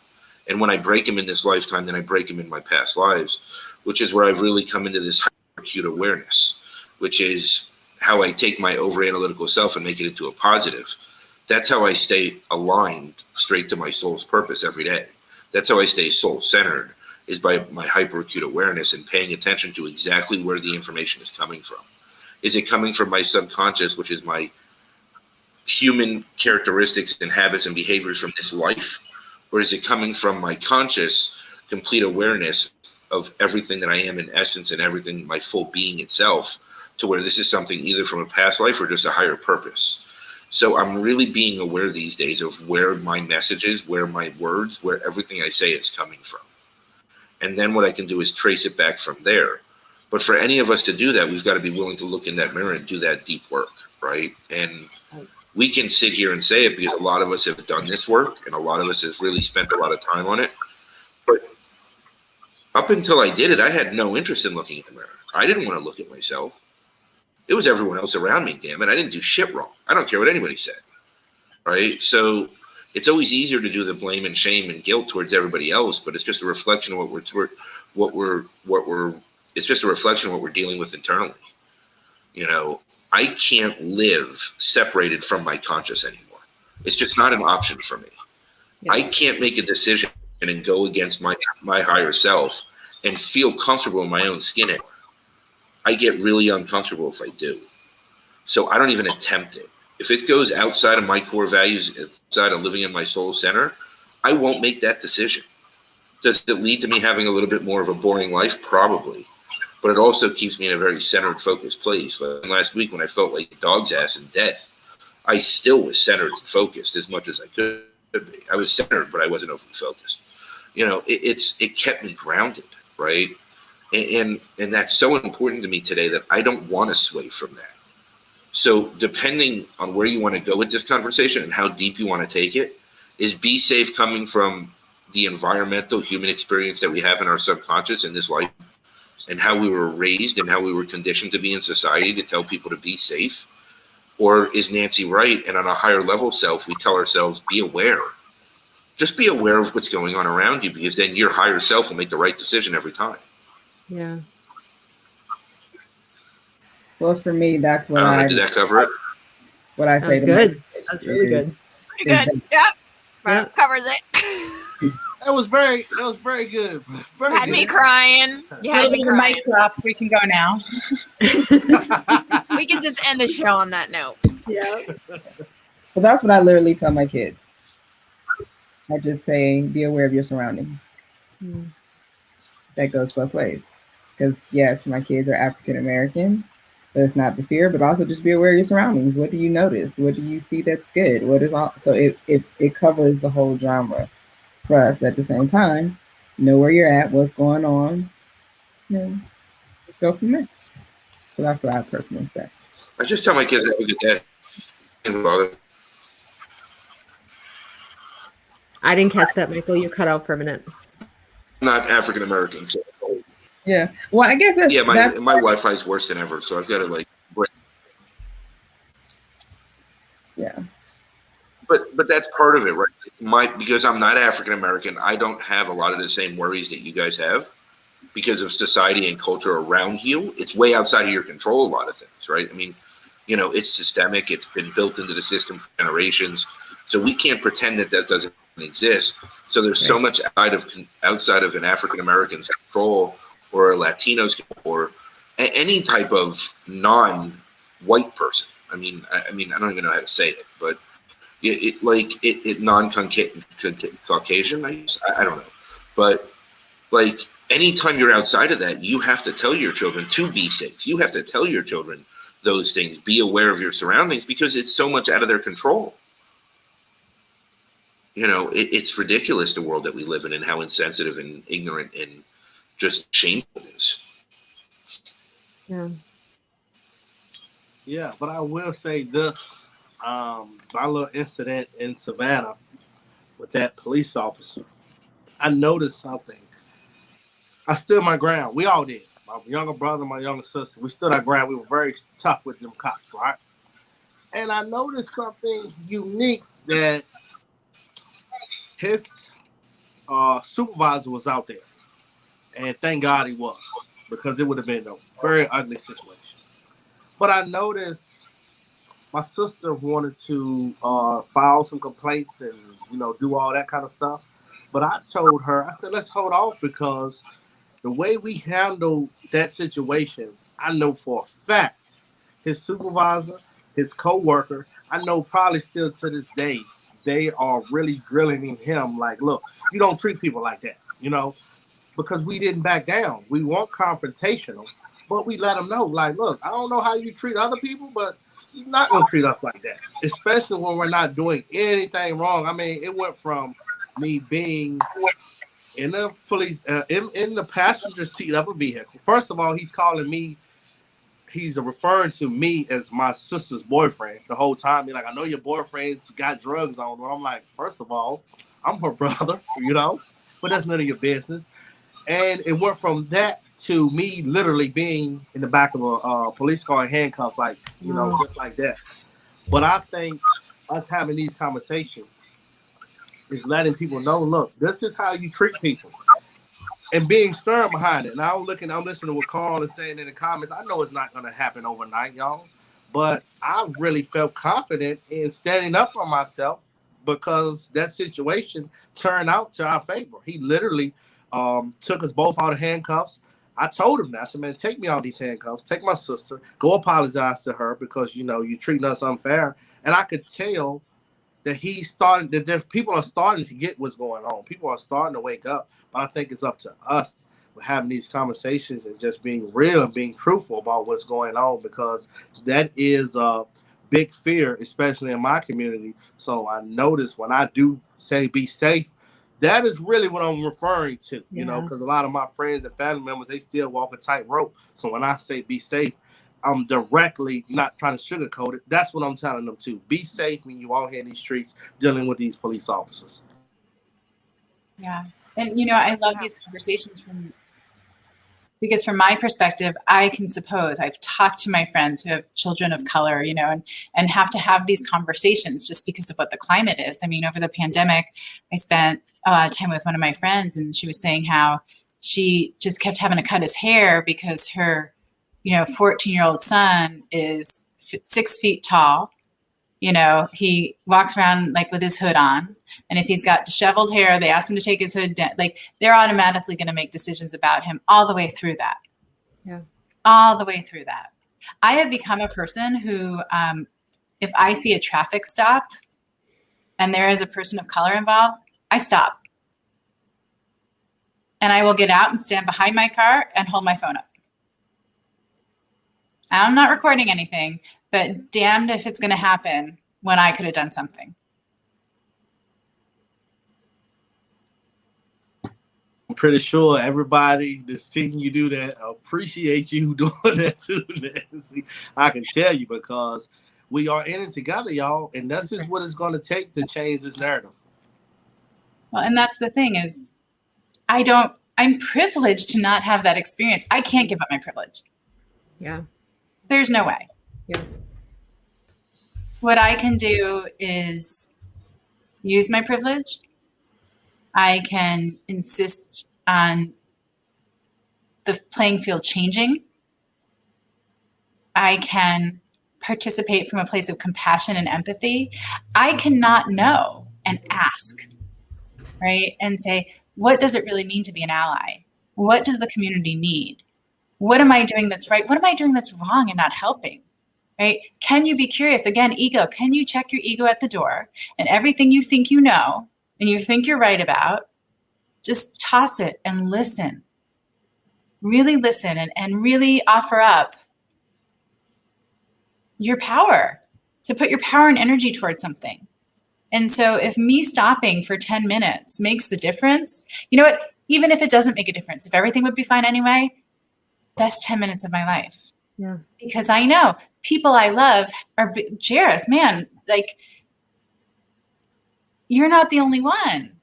And when I break them in this lifetime, then I break them in my past lives, which is where I've really come into this acute awareness, which is how I take my over-analytical self and make it into a positive. That's how I stay aligned straight to my soul's purpose every day. That's how I stay soul-centered, is by my hyper-acute awareness and paying attention to exactly where the information is coming from. Is it coming from my subconscious, which is my human characteristics and habits and behaviors from this life? Or is it coming from my conscious, complete awareness of everything that I am in essence and everything, my full being itself, to where this is something either from a past life or just a higher purpose? So I'm really being aware these days of where my messages, where my words, where everything I say is coming from. And then what I can do is trace it back from there. But for any of us to do that, we've got to be willing to look in that mirror and do that deep work, right? And we can sit here and say it because a lot of us have done this work and a lot of us have really spent a lot of time on it. But up until I did it, I had no interest in looking in the mirror. I didn't want to look at myself. It was everyone else around me, damn it. I didn't do shit wrong. I don't care what anybody said, right? So it's always easier to do the blame and shame and guilt towards everybody else, but it's just a reflection of it's just a reflection of what we're dealing with internally. I can't live separated from my conscious anymore. It's just not an option for me. Yeah. I can't make a decision and go against my higher self and feel comfortable in my own skin anymore. I get really uncomfortable if I do. So I don't even attempt it. If it goes outside of my core values, outside of living in my soul center, I won't make that decision. Does it lead to me having a little bit more of a boring life? Probably. But it also keeps me in a very centered, focused place. Like last week when I felt like a dog's ass in death, I still was centered and focused as much as I could be. I was centered, but I wasn't overly focused. It kept me grounded, right? And that's so important to me today that I don't want to sway from that. So depending on where you want to go with this conversation and how deep you want to take it, is be safe coming from the environmental human experience that we have in our subconscious in this life and how we were raised and how we were conditioned to be in society to tell people to be safe? Or is Nancy right? And on a higher level self, we tell ourselves, be aware. Just be aware of what's going on around you, because then your higher self will make the right decision every time. Yeah. Well, for me, that's what did that cover it? What I say. That's good. That's really good. Pretty good. Yep. Covers it. That was very good. Had me crying. You had me crying. Mic drop. We can go now. We can just end the show on that note. Yeah. Well, that's what I literally tell my kids. I just say be aware of your surroundings. That goes both ways. Because yes, my kids are African American, but it's not the fear, but also just be aware of your surroundings. What do you notice? What do you see that's good? What is all so it covers the whole genre for us, but at the same time, know where you're at, what's going on, and go from there. So that's what I personally say. I just tell my kids that look at that. I didn't catch that, Michael. You cut out for a minute. Not African American, so Yeah. Well, I guess that's my Wi-Fi is worse than ever, so I've got to like break. Yeah. But that's part of it, right? Because I'm not African American, I don't have a lot of the same worries that you guys have because of society and culture around you. It's way outside of your control, a lot of things, right? I mean, it's systemic. It's been built into the system for generations. So we can't pretend that doesn't exist. So there's so much outside of an African American's control or a Latino's or any type of non-white person. I mean, I don't even know how to say it, but it non-Caucasian, I don't know. But like anytime you're outside of that, you have to tell your children to be safe. You have to tell your children those things. Be aware of your surroundings because it's so much out of their control. It's ridiculous the world that we live in and how insensitive and ignorant and just shameful it is. Yeah. Yeah, but I will say this. My little incident in Savannah with that police officer, I noticed something. I stood my ground. We all did. My younger brother, my younger sister, we stood our ground. We were very tough with them cops, right? And I noticed something unique that his supervisor was out there. And thank God he was, because it would have been a very ugly situation. But I noticed my sister wanted to file some complaints and, do all that kind of stuff. But I told her, I said, let's hold off because the way we handled that situation, I know for a fact his supervisor, his co-worker, I know probably still to this day, they are really drilling in him like, look, you don't treat people like that, because we didn't back down. We weren't confrontational, but we let them know, like, look, I don't know how you treat other people, but you're not going to treat us like that, especially when we're not doing anything wrong. I mean, it went from me being in the police, in the passenger seat of a vehicle. First of all, he's referring to me as my sister's boyfriend the whole time. He's like, I know your boyfriend's got drugs on. And I'm like, first of all, I'm her brother, but that's none of your business. And it went from that to me literally being in the back of a police car in handcuffs, like, just like that. But I think us having these conversations is letting people know, look, this is how you treat people. And being stern behind it. Now I'm listening to what Carl is saying in the comments. I know it's not going to happen overnight, y'all. But I really felt confident in standing up for myself because that situation turned out to our favor. He literally took us both out of handcuffs. I told him that. I said, man, take me out of these handcuffs. Take my sister. Go apologize to her because, you're treating us unfair. And I could tell that people are starting to get what's going on. People are starting to wake up. But I think it's up to us having these conversations and just being real and being truthful about what's going on, because that is a big fear, especially in my community. So I notice when I do say be safe, that is really what I'm referring to, because a lot of my friends and family members, they still walk a tightrope. So when I say be safe, I'm directly not trying to sugarcoat it. That's what I'm telling them to. Be safe when you out here in these streets dealing with these police officers. Yeah. And, I love these conversations because from my perspective, I can suppose I've talked to my friends who have children of color, and have to have these conversations just because of what the climate is. I mean, over the pandemic, I spent a lot of time with one of my friends, and she was saying how she just kept having to cut his hair because her, 14-year-old son is 6 feet tall. He walks around like with his hood on. And if he's got disheveled hair, they ask him to take his hood down. Like, they're automatically going to make decisions about him all the way through that. Yeah. All the way through that. I have become a person who, if I see a traffic stop and there is a person of color involved, I stop. And I will get out and stand behind my car and hold my phone up. I'm not recording anything, but damned if it's going to happen when I could have done something. I'm pretty sure everybody that's seeing you do that appreciate you doing that too, Nancy. I can tell you, because we are in it together, y'all, and that's just what it's going to take to change this narrative. Well, and that's the thing is, I'm privileged to not have that experience. I can't give up my privilege. Yeah. There's no way. Yeah. What I can do is use my privilege. I can insist on the playing field changing. I can participate from a place of compassion and empathy. I cannot know and ask, right? And say, what does it really mean to be an ally? What does the community need? What am I doing that's right? What am I doing that's wrong and not helping? Right? Can you be curious? Again, ego. Can you check your ego at the door? And everything you think you know and you think you're right about, just toss it and listen. Really listen and really offer up your power, to put your power and energy towards something. And so if me stopping for 10 minutes makes the difference, you know what? Even if it doesn't make a difference, if everything would be fine anyway, best 10 minutes of my life. Yeah. Because I know people I love are, Jaris, man, like, you're not the only one.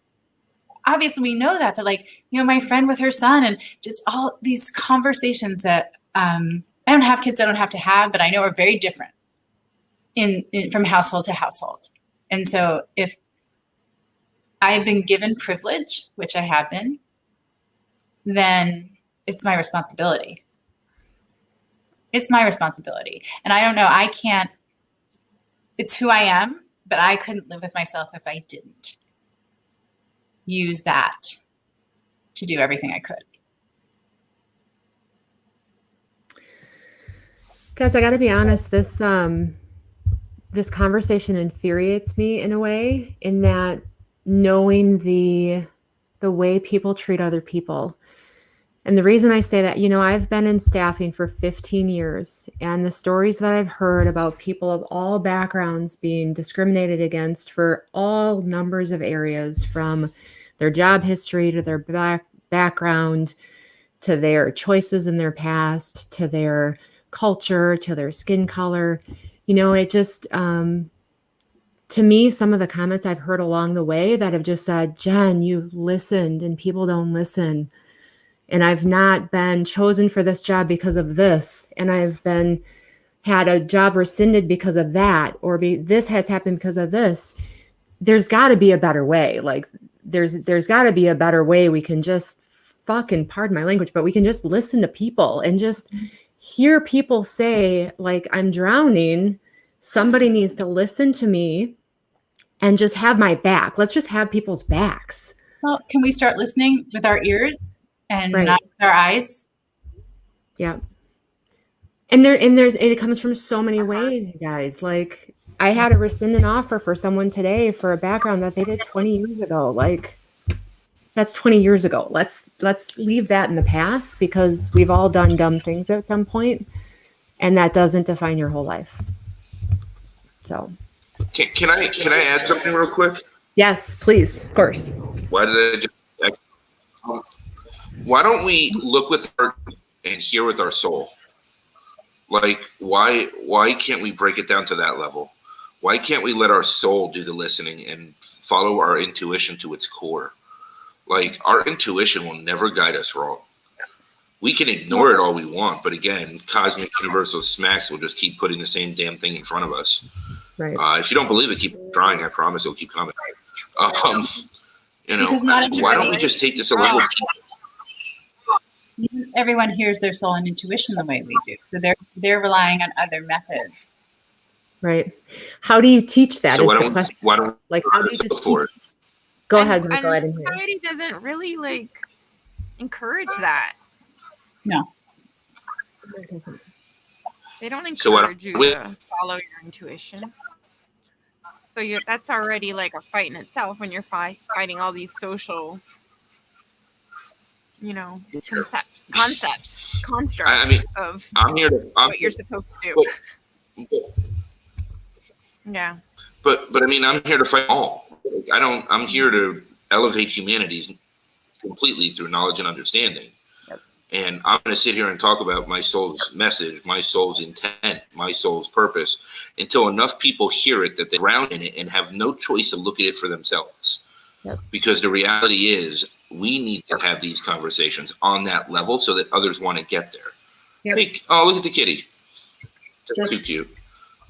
Obviously we know that, but like, you know, my friend with her son and just all these conversations that I don't have kids I don't have to have, but I know are very different in from household to household. And so if I've been given privilege, which I have been, then it's my responsibility. It's my responsibility. And I don't know, I can't, it's who I am, but I couldn't live with myself if I didn't use that to do everything I could. Guys, I got to be honest, this conversation infuriates me in a way, in that knowing the way people treat other people. And the reason I say that, you know, I've been in staffing for 15 years, and the stories that I've heard about people of all backgrounds being discriminated against for all numbers of areas, from their job history to their background, to their choices in their past, to their culture, to their skin color, you know, it just, to me, some of the comments I've heard along the way that have just said, Jen, you've listened and people don't listen. And I've not been chosen for this job because of this. And I've had a job rescinded because of that, or this has happened because of this. There's got to be a better way. Like there's got to be a better way. We can just fucking, pardon my language, but we can just listen to people and just hear people say, like, I'm drowning. Somebody needs to listen to me and just have my back. Let's just have people's backs. Well, can we start listening with our ears and not with our eyes? Yeah. And it comes from so many ways, you guys. Like, I had to rescind an offer for someone today for a background that they did 20 years ago. Like, that's 20 years ago. Let's leave that in the past, because we've all done dumb things at some point, and that doesn't define your whole life. So, can I add something real quick? Yes, please, of course. Why don't we look with our and hear with our soul? Like, why can't we break it down to that level? Why can't we let our soul do the listening and follow our intuition to its core? Like, our intuition will never guide us wrong. We can ignore it all we want, but again, cosmic universal smacks will just keep putting the same damn thing in front of us. Right. If you don't believe it, keep trying. I promise it'll keep coming. You know, why don't we just take this a level deeper? Everyone hears their soul and intuition the way we do, so they're relying on other methods. Right. How do you teach that? So is the question. Like, how do you just teach? Go ahead. Go ahead. And society doesn't really like encourage that. No. It doesn't. They don't encourage you to follow your intuition. So that's already like a fight in itself when you're fighting all these social, constructs I mean, of I'm here to. what you're supposed to do. Yeah. But I mean, I'm here to fight all. I'm here to elevate humanities completely through knowledge and understanding. Yep. And I'm going to sit here and talk about my soul's message, my soul's intent, my soul's purpose, until enough people hear it that they drown in it and have no choice to look at it for themselves. Yep. Because the reality is, we need to have these conversations on that level so that others want to get there. Yep. Like, oh, look at the kitty. That's too cute.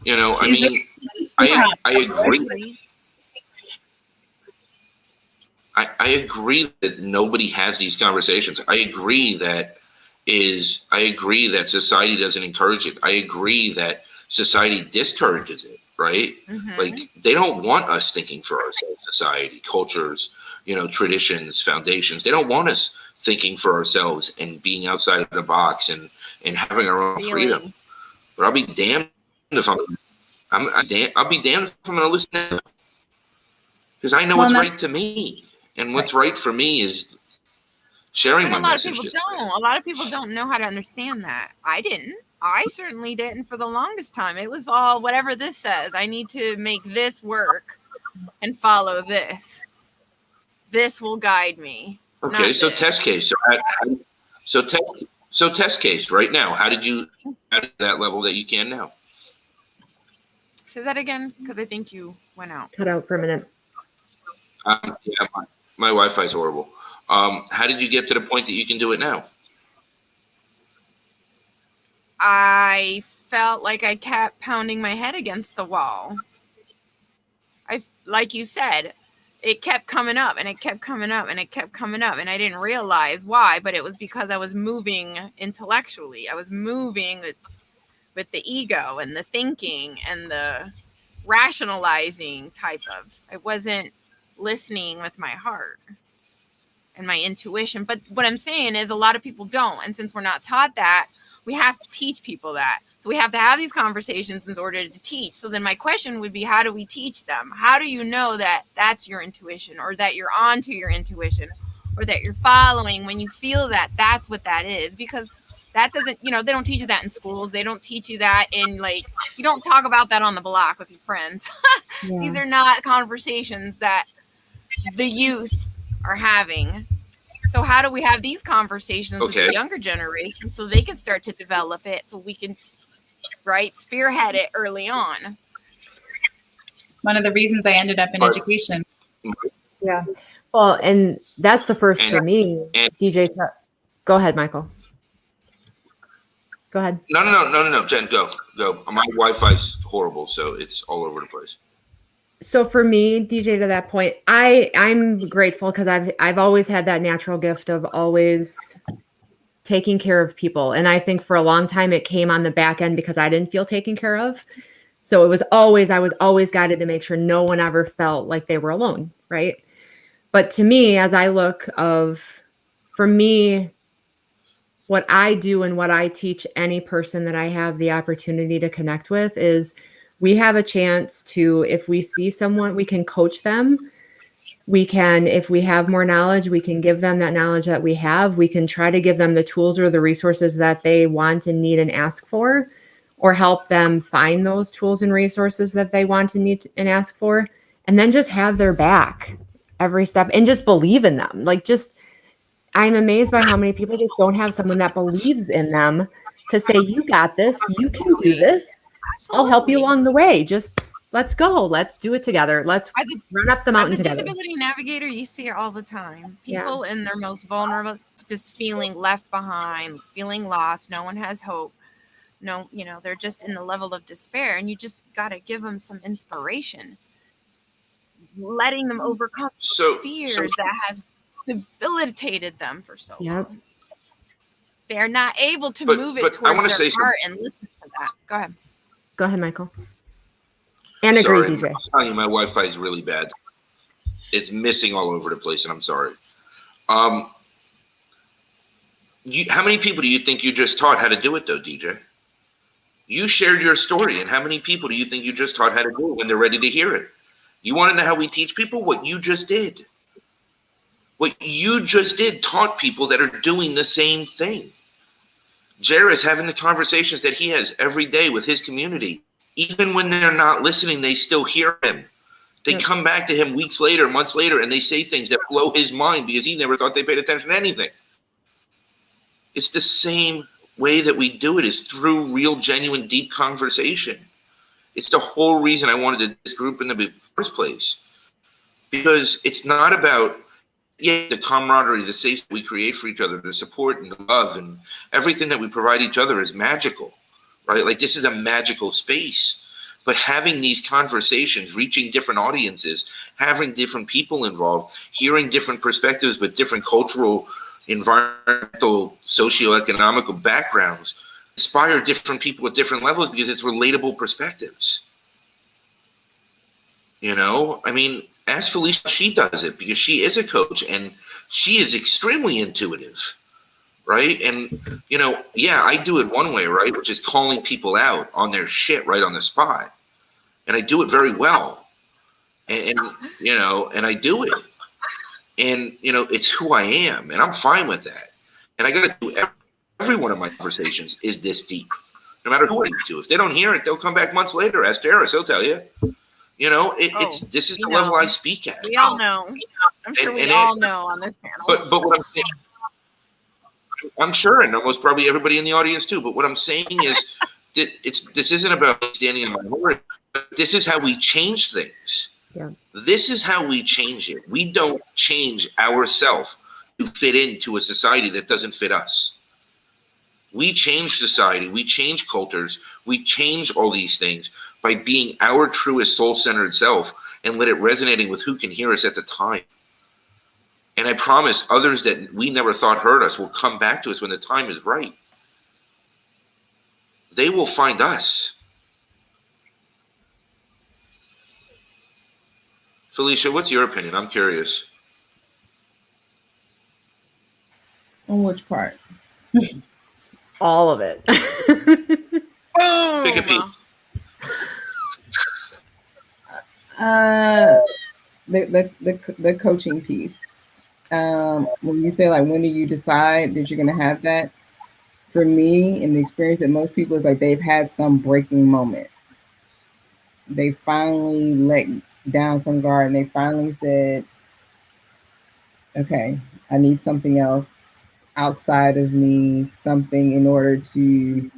I mean, I agree. I agree that nobody has these conversations. I agree that society doesn't encourage it. I agree that society discourages it, right? Mm-hmm. Like, they don't want us thinking for ourselves, society, cultures, traditions, foundations. They don't want us thinking for ourselves and being outside of the box and having our own freedom. But I'll be damned if I'll be damned if I'm going to listen to them. Because I know what's right to me. And what's right for me is sharing my message. A lot of people don't know how to understand that. I didn't. I certainly didn't for the longest time. It was all whatever this says. I need to make this work and follow this. This will guide me. Okay, so test case. So test case right now. How did you at that level that you can now? Say that again, because I think you went out. Cut out for a minute. Yeah, my Wi-Fi is horrible. How did you get to the point that you can do it now? I felt like I kept pounding my head against the wall. Like you said, it kept coming up and it kept coming up and it kept coming up, and I didn't realize why, but it was because I was moving intellectually. I was moving with the ego and the thinking and the rationalizing type of. I wasn't listening with my heart and my intuition. But what I'm saying is a lot of people don't. And since we're not taught that, we have to teach people that. So we have to have these conversations in order to teach. So then my question would be, how do we teach them? How do you know that that's your intuition, or that you're onto your intuition, or that you're following when you feel that that's what that is? Because that doesn't, they don't teach you that in schools. They don't teach you that in, like, you don't talk about that on the block with your friends. Yeah. These are not conversations that the youth are having. So how do we have these conversations with the younger generation so they can start to develop it, so we can spearhead it early on? One of the reasons I ended up in education. Yeah. Well, and that's the first for me. DeeJae, go ahead, Michael. Go ahead. No, Jen, go. My Wi-Fi's horrible, so it's all over the place. So for me, DeeJae, to that point, I'm grateful because I've always had that natural gift of always taking care of people. And I think for a long time it came on the back end because I didn't feel taken care of. So I was always guided to make sure no one ever felt like they were alone, right? But to me, as I look for me, what I do and what I teach any person that I have the opportunity to connect with is we have a chance to, if we see someone, we can coach them. We can, if we have more knowledge, we can give them that knowledge that we have. We can try to give them the tools or the resources that they want and need and ask for, or help them find those tools and resources that they want and need and ask for. And then just have their back every step and just believe in them. I'm amazed by how many people just don't have someone that believes in them to say, you got this, you can do this. I'll help you along the way. Just let's go. Let's do it together. Let's run up the mountain together. As a disability navigator, you see it all the time. People in their most vulnerable, just feeling left behind, feeling lost. No one has hope. No, they're just in the level of despair, and you just got to give them some inspiration, letting them overcome fears that have debilitated them for so long. They're not able to move it towards their heart and listen to that. Go ahead, Michael. And agree, DeeJae. I'm telling you, my Wi-Fi is really bad. It's missing all over the place, and I'm sorry. How many people do you think you just taught how to do it, though, DeeJae? You shared your story, and how many people do you think you just taught how to do it when they're ready to hear it? You want to know how we teach people? What you just did. What you just did taught people that are doing the same thing. Jaris having the conversations that he has every day with his community. Even when they're not listening, they still hear him. They come back to him weeks later, months later, and they say things that blow his mind because he never thought they paid attention to anything. It's the same way that we do it, is through real, genuine, deep conversation. It's the whole reason I wanted this group in the first place. Because it's not about the camaraderie, the safety we create for each other, the support and the love and everything that we provide each other is magical, right? Like, this is a magical space. But having these conversations, reaching different audiences, having different people involved, hearing different perspectives, but different cultural, environmental, socioeconomical backgrounds, inspire different people at different levels because it's relatable perspectives. You know, I mean, ask Felicia, she does it because she is a coach and she is extremely intuitive, right? And, you know, yeah, I do it one way, right? Which is calling people out on their shit right on the spot. And I do it very well. And you know, and I do it. And, you know, it's who I am and I'm fine with that. And I got to do every one of my conversations is this deep, no matter who I speak to. If they don't hear it, they'll come back months later. Ask Jaris, he'll tell you. You know, this is the level I speak at. We all know. I'm sure we all know on this panel. But what I'm saying, I'm sure, and almost probably everybody in the audience too. But what I'm saying is that this isn't about standing in my minority. This is how we change things. Yeah. This is how we change it. We don't change ourselves to fit into a society that doesn't fit us. We change society, we change cultures, we change all these things by being our truest soul-centered self and let it resonating with who can hear us at the time. And I promise others that we never thought heard us will come back to us when the time is right. They will find us. Felicia, what's your opinion? I'm curious. On which part? All of it. Pick a piece. The coaching piece. When you say, like, when do you decide that you're going to have that? For me, and the experience that most people is like they've had some breaking moment. They finally let down some guard and they finally said, okay, I need something else outside of me, something in order to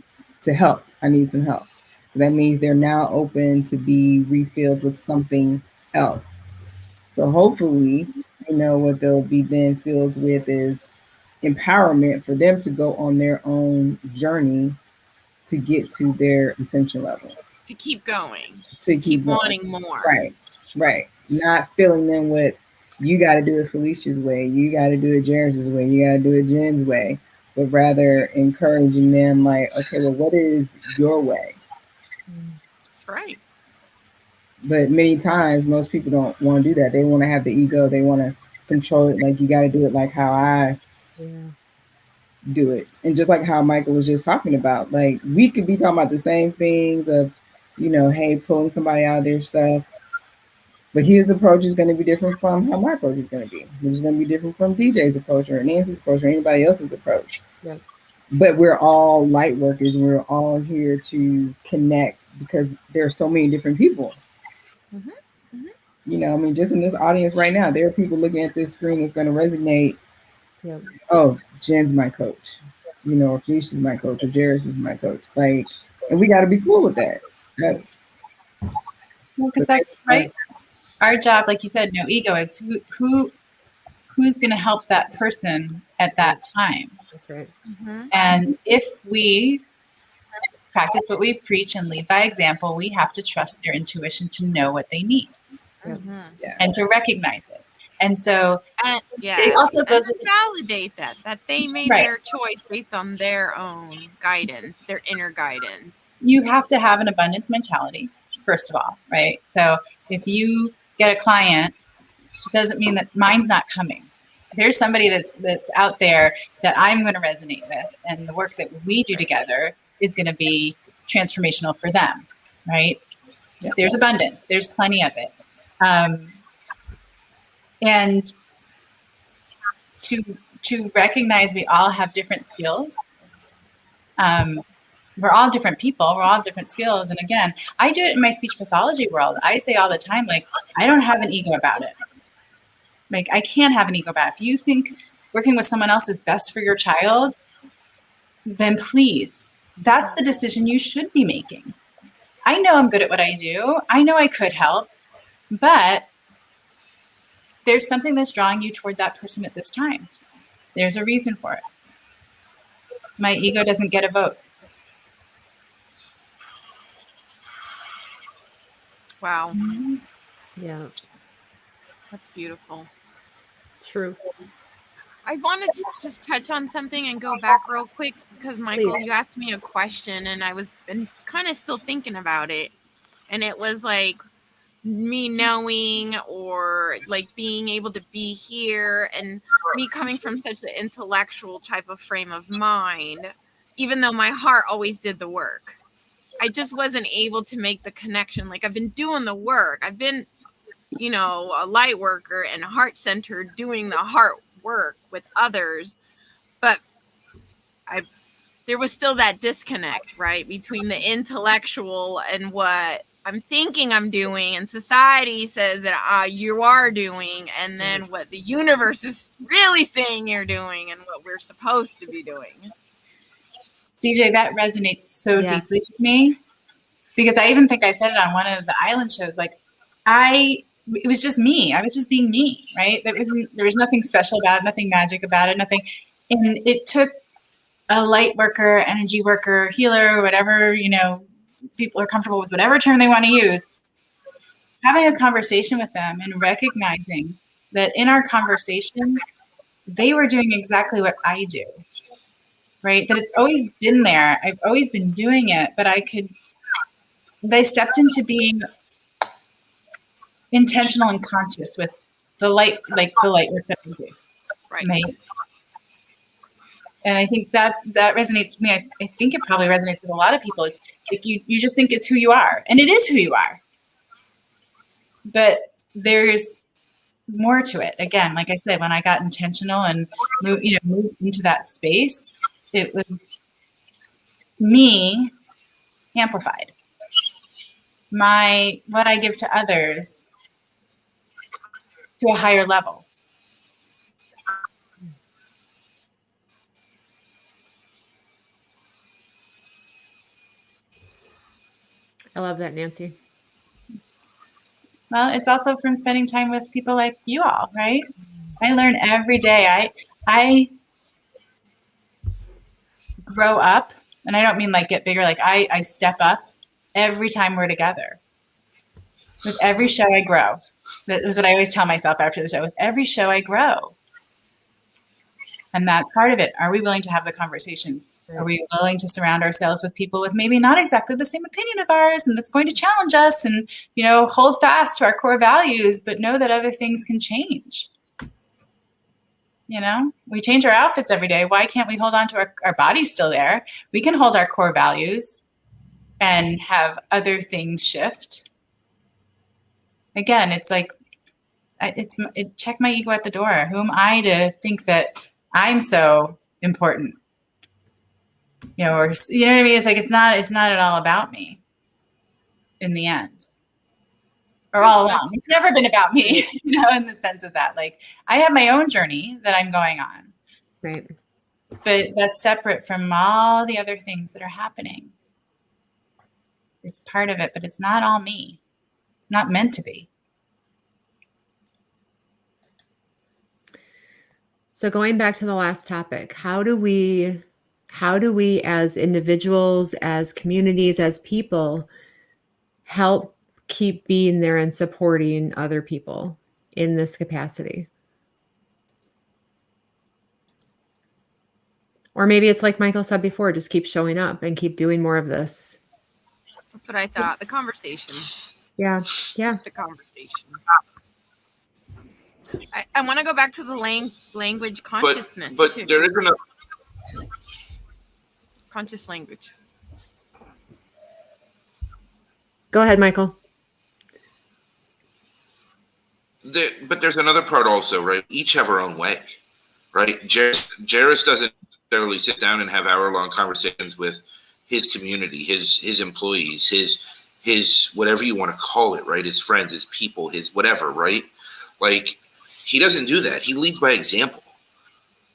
help. I need some help. So that means they're now open to be refilled with something else. So hopefully, you know, what they'll be then filled with is empowerment for them to go on their own journey to get to their ascension level. To keep going. To keep wanting more. Right. Not filling them with, you got to do it Felicia's way, you got to do it Jaris's way, you got to do it Jen's way, but rather encouraging them like, okay, well, what is your way? That's right. But many times, most people don't want to do that. They want to have the ego. They want to control it. Like, you got to do it like how I do it. And just like how Michael was just talking about, like, we could be talking about the same things of, you know, hey, pulling somebody out of their stuff. But his approach is going to be different from how my approach is going to be. Which is going to be different from DeeJae's approach or Nancy's approach or anybody else's approach. Yeah. But we're all light workers. And we're all here to connect because there are so many different people. Mm-hmm. Mm-hmm. You know, I mean, just in this audience right now, there are people looking at this screen that's going to resonate. Yeah. Oh, Jen's my coach. You know, or Felicia's my coach, or Jaris is my coach. Like, and we got to be cool with that. That's right. Our job, like you said, no ego, is who's going to help that person at that time. That's right. Mm-hmm. And if we practice what we preach and lead by example, we have to trust their intuition to know what they need and to recognize it. And so it also goes to validate that they made their choice based on their own guidance, their inner guidance. You have to have an abundance mentality, first of all, right? So if you get a client, it doesn't mean that mine's not coming. There's somebody that's out there that I'm going to resonate with, and the work that we do together is going to be transformational for them, right? There's abundance. There's plenty of it. And to recognize we all have different skills. We're all different people. We're all have different skills. And again, I do it in my speech pathology world. I say all the time, like, I don't have an ego about it. Like, I can't have an ego about it. If you think working with someone else is best for your child, then please, that's the decision you should be making. I know I'm good at what I do. I know I could help, but there's something that's drawing you toward that person at this time. There's a reason for it. My ego doesn't get a vote. Wow. Yeah. That's beautiful. Truth. I wanted to just touch on something and go back real quick because Michael, Please. you asked me a question and I was kind of still thinking about it. And it was like me knowing or like being able to be here and me coming from such an intellectual type of frame of mind, even though my heart always did the work. I just wasn't able to make the connection. Like I've been doing the work. I've been, you know, a light worker and heart centered doing the heart work with others. But there was still that disconnect, right, between the intellectual and what I'm thinking I'm doing and society says that you are doing, and then what the universe is really saying you're doing and what we're supposed to be doing. DeeJae, that resonates so deeply with me because I even think I said it on one of the island shows. Like, it was just me. I was just being me, right? There was nothing special about it, nothing magic about it, nothing. And it took a light worker, energy worker, healer, whatever, you know, people are comfortable with whatever term they want to use, having a conversation with them and recognizing that in our conversation, they were doing exactly what I do, right? That it's always been there. I've always been doing it, but they stepped into being intentional and conscious with the light, like the light work that we do. Right. And I think that resonates with me. I think it probably resonates with a lot of people. Like you just think it's who you are, and it is who you are. But there's more to it. Again, like I said, when I got intentional and moved into that space, it was me amplified. What I give to others to a higher level. I love that, Nancy. Well, it's also from spending time with people like you all, right? I learn every day. I grow up, and I don't mean like get bigger. Like I step up every time we're together. With every show, I grow. That is what I always tell myself after the show. With every show, I grow. And that's part of it. Are we willing to have the conversations? Are we willing to surround ourselves with people with maybe not exactly the same opinion of ours and that's going to challenge us and, hold fast to our core values, but know that other things can change? We change our outfits every day. Why can't we hold on to our body's still there? We can hold our core values and have other things shift. Again, it's like, check my ego at the door. Who am I to think that I'm so important? Or you know what I mean? It's like it's not at all about me in the end. Or all along. It's never been about me, in the sense of that. Like I have my own journey that I'm going on. Right. But that's separate from all the other things that are happening. It's part of it, but it's not all me. It's not meant to be. So going back to the last topic, how do we as individuals, as communities, as people help keep being there and supporting other people in this capacity? Or maybe it's like Michael said before, just keep showing up and keep doing more of this. That's what I thought. The conversations. Yeah. The conversations. I want to go back to the language consciousness but too. There isn't a conscious language. Go ahead, Michael. but there's another part also, right? Each have our own way, right? Jaris doesn't necessarily sit down and have hour-long conversations with his community, his employees, his whatever you want to call it, right? His friends, his people, his whatever, right? Like, he doesn't do that. He leads by example.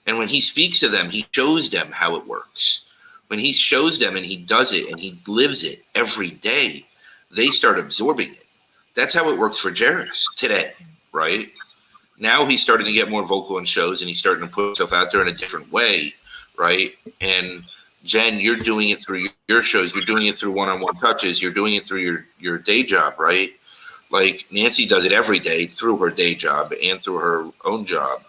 And when he speaks to them, he shows them how it works. When he shows them and he does it and he lives it every day, they start absorbing it. That's how it works for Jaris today, right? Now he's starting to get more vocal in shows and he's starting to put himself out there in a different way, right? And Jen, you're doing it through your shows. You're doing it through one-on-one touches. You're doing it through your day job, right? Like Nancy does it every day through her day job and through her own job.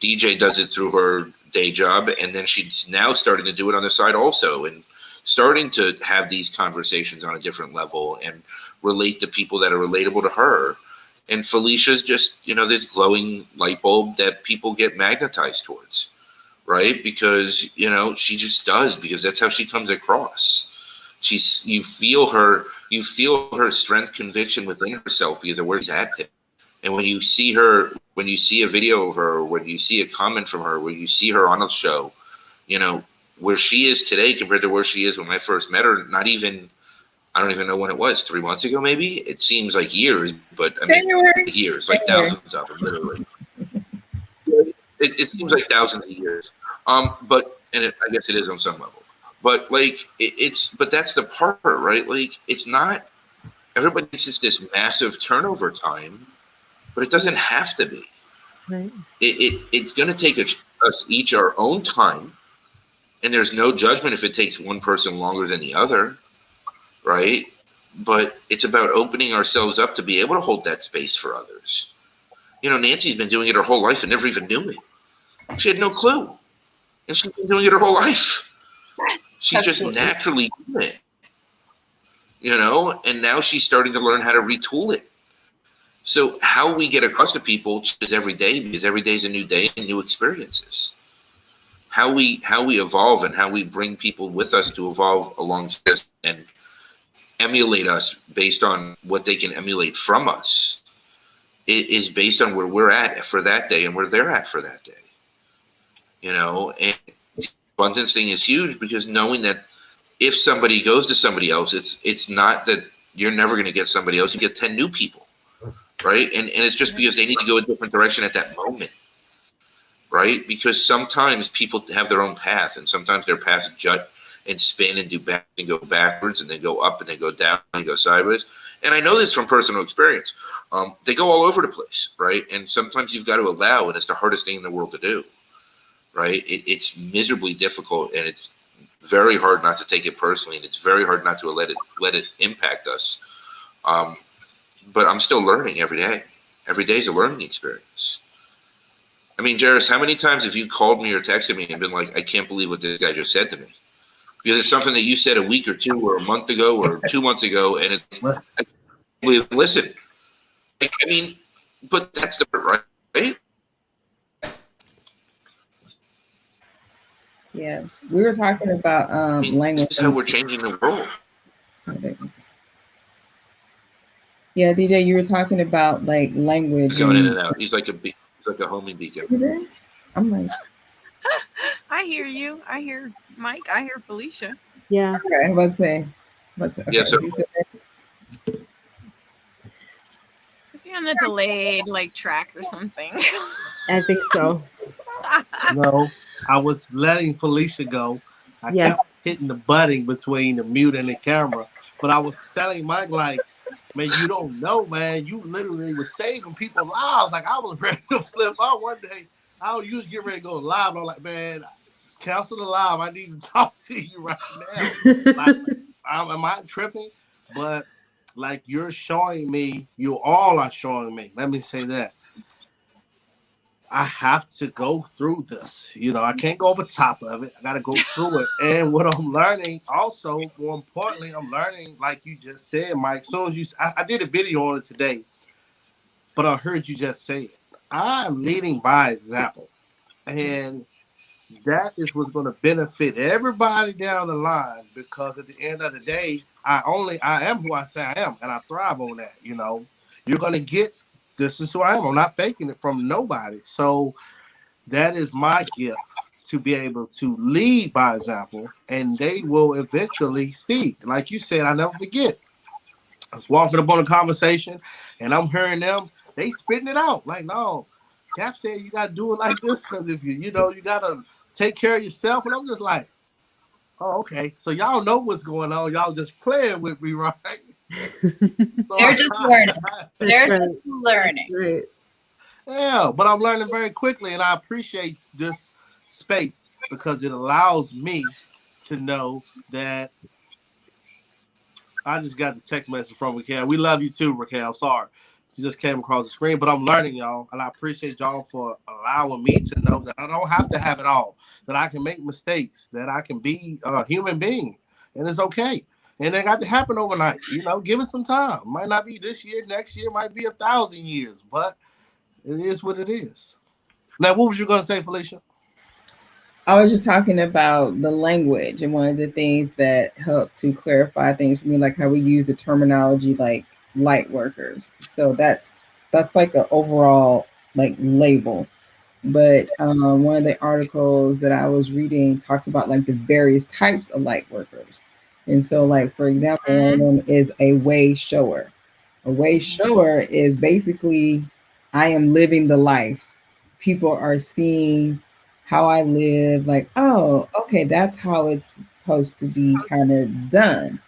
DeeJae does it through her day job, and then she's now starting to do it on the side also, and starting to have these conversations on a different level and relate to people that are relatable to her. And Felicia's just, this glowing light bulb that people get magnetized towards, right? Because, she just does, because that's how she comes across. You feel her strength, conviction within herself because of where she's at. And when you see her, when you see a video of her, when you see a comment from her, when you see her on a show, where she is today compared to where she is when I first met her, I don't even know when it was, 3 months ago, maybe. It seems like years, but I mean, years, like thousands of them, literally. It seems like thousands of years. I guess it is on some level. But but that's the part, right? Like, it's not, everybody thinks it's this massive turnover time, but it doesn't have to be. Right. It's going to take us each our own time, and there's no judgment if it takes one person longer than the other, right? But it's about opening ourselves up to be able to hold that space for others. Nancy's been doing it her whole life and never even knew it. She had no clue, and she's been doing it her whole life. She's just naturally doing it, and now she's starting to learn how to retool it. So how we get across to people is every day, because every day is a new day and new experiences. How we evolve and how we bring people with us to evolve alongside us and emulate us based on what they can emulate from us. It is based on where we're at for that day and where they're at for that day. And the abundance thing is huge, because knowing that if somebody goes to somebody else, it's not that you're never going to get somebody else. You get 10 new people, right? And it's just because they need to go a different direction at that moment, right? Because sometimes people have their own path, and sometimes their paths jut and spin and do back and go backwards, and then go up and then go down and go sideways. And I know this from personal experience. They go all over the place, right? And sometimes you've got to allow, and it's the hardest thing in the world to do, right? It's miserably difficult, and it's very hard not to take it personally, and it's very hard not to let it impact us. But I'm still learning every day. Every day is a learning experience. I mean, Jaris, how many times have you called me or texted me and been like, I can't believe what this guy just said to me? Because it's something that you said a week or two or a month ago or 2 months ago, and it's like, I can't believe, listen. I mean, but that's the part, right? Yeah, we were talking about language. That's how we're changing the world. Yeah, DeeJae, you were talking about language. He's going in and out. He's like a homing beacon. I'm like, I hear you. I hear Mike. I hear Felicia. Yeah. Okay, I'm about to say. Okay, Yeah, so Is he on the delayed track or something? I think so. No, I was letting Felicia go. I kept hitting the button between the mute and the camera, but I was telling Mike, man, you don't know, man. You literally was saving people's lives. I was ready to flip out one day. I was usually get ready to go live. I'm like, man, cancel the live. I need to talk to you right now. Am I tripping? But you're showing me, you all are showing me. Let me say that. I have to go through this. I can't go over top of it. I got to go through it. And what I'm learning also, more importantly, I'm learning, like you just said, Mike. So I did a video on it today, but I heard you just say it. I'm leading by example. And that is what's going to benefit everybody down the line, because at the end of the day, I am who I say I am, and I thrive on that. You're going to get this is who I am. I'm not faking it from nobody. So that is my gift, to be able to lead by example, and they will eventually see. Like you said, I never forget. I was walking up on a conversation, and I'm hearing them. They spitting it out. Like, no, Cap said you got to do it like this, because if you got to take care of yourself. And I'm just like, oh, okay. So y'all know what's going on. Y'all just playing with me, right? They're just learning. They're just learning. Right. Yeah, but I'm learning very quickly, and I appreciate this space because it allows me to know that I just got the text message from Raquel. We love you too, Raquel. Sorry. You just came across the screen, but I'm learning, y'all, and I appreciate y'all for allowing me to know that I don't have to have it all, that I can make mistakes, that I can be a human being, and it's okay. And it got to happen overnight. Give it some time. Might not be this year, next year, might be 1,000 years, but it is what it is. Now, what was you going to say, Felicia? I was just talking about the language, and one of the things that helped to clarify things for me, like how we use the terminology like light workers. So that's like an overall like label. But one of the articles that I was reading talks about like the various types of light workers. And so, like, for example, one of them is a way shower. A way shower is basically, I am living the life. People are seeing how I live, like, oh, okay, that's how it's supposed to be kind of done.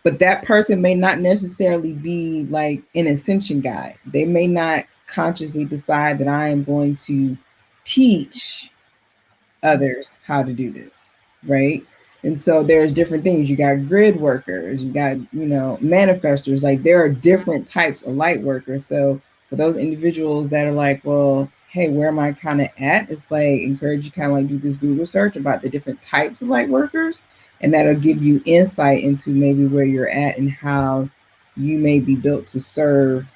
But that person may not necessarily be like an ascension guide. They may not consciously decide that I am going to teach others how to do this, right? And so there's different things. You got grid workers, you got, manifestors. Like, there are different types of light workers. So for those individuals that are like, well, hey, where am I kind of at? It's like, encourage you kind of like do this Google search about the different types of light workers. And that'll give you insight into maybe where you're at and how you may be built to serve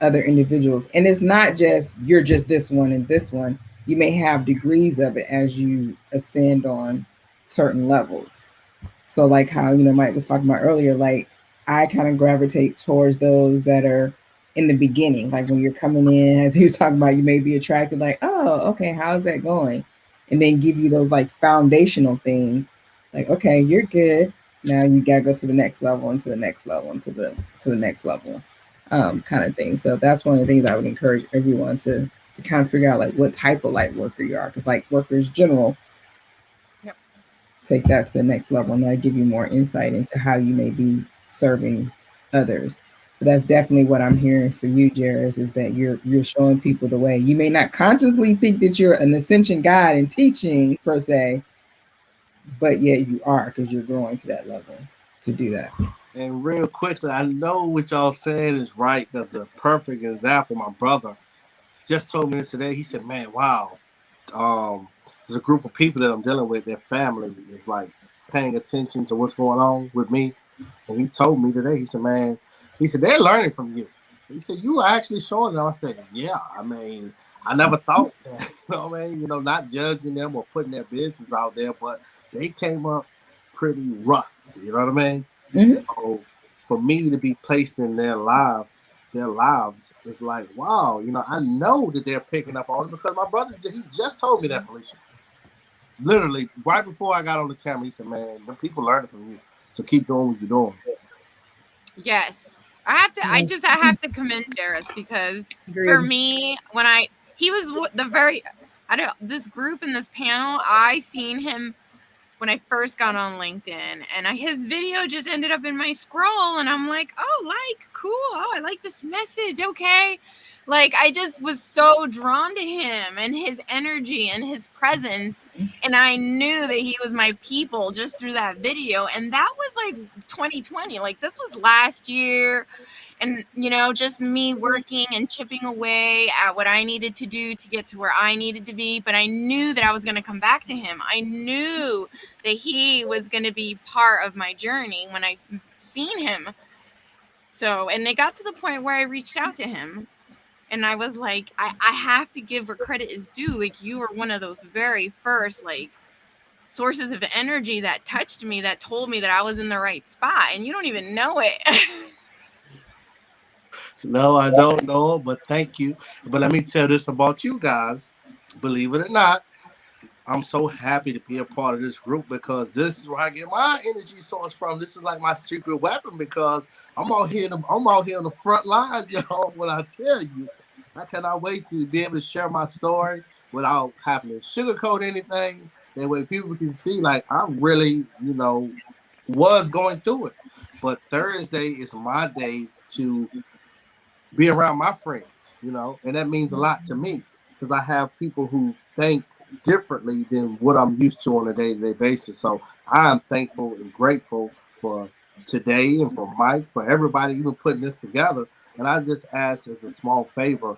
other individuals. And it's not just, you're just this one and this one. You may have degrees of it as you ascend on certain levels. So like how, Mike was talking about earlier, like I kind of gravitate towards those that are in the beginning. Like when you're coming in, as he was talking about, you may be attracted like, oh, okay, how's that going? And then give you those like foundational things. Like, okay, you're good. Now you gotta go to the next level and to the next level and to the next level, kind of thing. So that's one of the things I would encourage everyone to kind of figure out like what type of light worker you are. Because light workers general, take that to the next level, and that'll give you more insight into how you may be serving others. But that's definitely what I'm hearing for you, Jaris, is that you're showing people the way. You may not consciously think that you're an ascension guide and teaching per se, but yet you are, because you're growing to that level to do that. And real quickly, I know what y'all saying is right. That's a perfect example. My brother just told me this today. He said, man, wow. There's a group of people that I'm dealing with, their family is like paying attention to what's going on with me. And he told me today, he said, man, they're learning from you. He said, you are actually showing them. I said, yeah, I mean, I never thought that, not judging them or putting their business out there, but they came up pretty rough. You know what I mean? Mm-hmm. So for me to be placed in their lives is like, wow, I know that they're picking up on it, because my brother, he just told me that, Felicia. Literally, right before I got on the camera, he said, man, the people learning from you. So keep doing what you're doing. Yes. I have to commend Jaris, because for me, this group in this panel, I seen him when I first got on LinkedIn, and his video just ended up in my scroll, and I'm like, oh, like, cool. Oh, I like this message. Okay. Like, I just was so drawn to him and his energy and his presence. And I knew that he was my people just through that video. And that was like 2020. Like, this was last year. And, just me working and chipping away at what I needed to do to get to where I needed to be. But I knew that I was going to come back to him. I knew that he was going to be part of my journey when I seen him. So, and it got to the point where I reached out to him. And I was like, I have to give where credit is due. Like, you were one of those very first, like, sources of energy that touched me, that told me that I was in the right spot. And you don't even know it. No, I don't know, but thank you. But let me tell this about you guys. Believe it or not, I'm so happy to be a part of this group because this is where I get my energy source from. This is like my secret weapon because I'm out here on the front line, y'all. When I tell you, I cannot wait to be able to share my story without having to sugarcoat anything. That way people can see like I really, was going through it. But Thursday is my day to be around my friends, and that means a lot to me because I have people who think differently than what I'm used to on a day-to-day basis. So I'm thankful and grateful for today and for Mike, for everybody even putting this together. And I just ask as a small favor,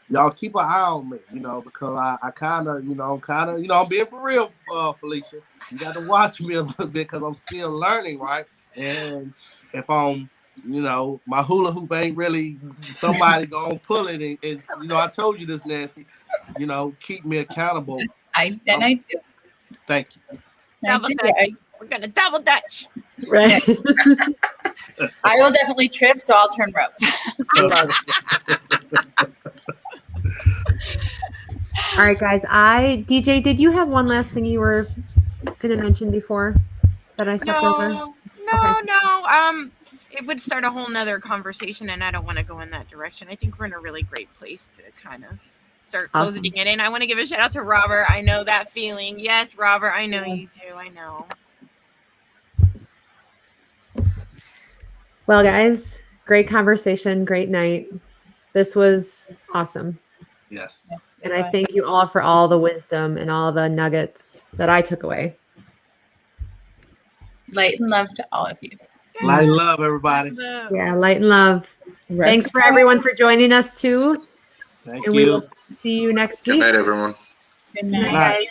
y'all keep an eye on me, because I kind of, I'm being for real, Felicia. You got to watch me a little bit because I'm still learning, right? And if I'm, my hula hoop ain't really somebody gonna pull it, and I told you this, Nancy. Keep me accountable. I do. Thank you. Double Dutch. We're gonna double Dutch. Right. I will definitely trip, so I'll turn rope. I love it. All right, guys. DeeJae, did you have one last thing you were going to mention before that I stepped over? No. It would start a whole nother conversation, and I don't want to go in that direction. I think we're in a really great place to kind of start closing it in. I want to give a shout out to Robert. I know that feeling. Yes, Robert, I know you do. I know. Well, guys, great conversation, great night. This was awesome. Yes. And I thank you all for all the wisdom and all the nuggets that I took away. Light and love to all of you. Light and love, everybody. Yeah, light and love. Thanks for everyone for joining us too. Thank and you. We will see you next week. Good night, everyone. Good night. Good night.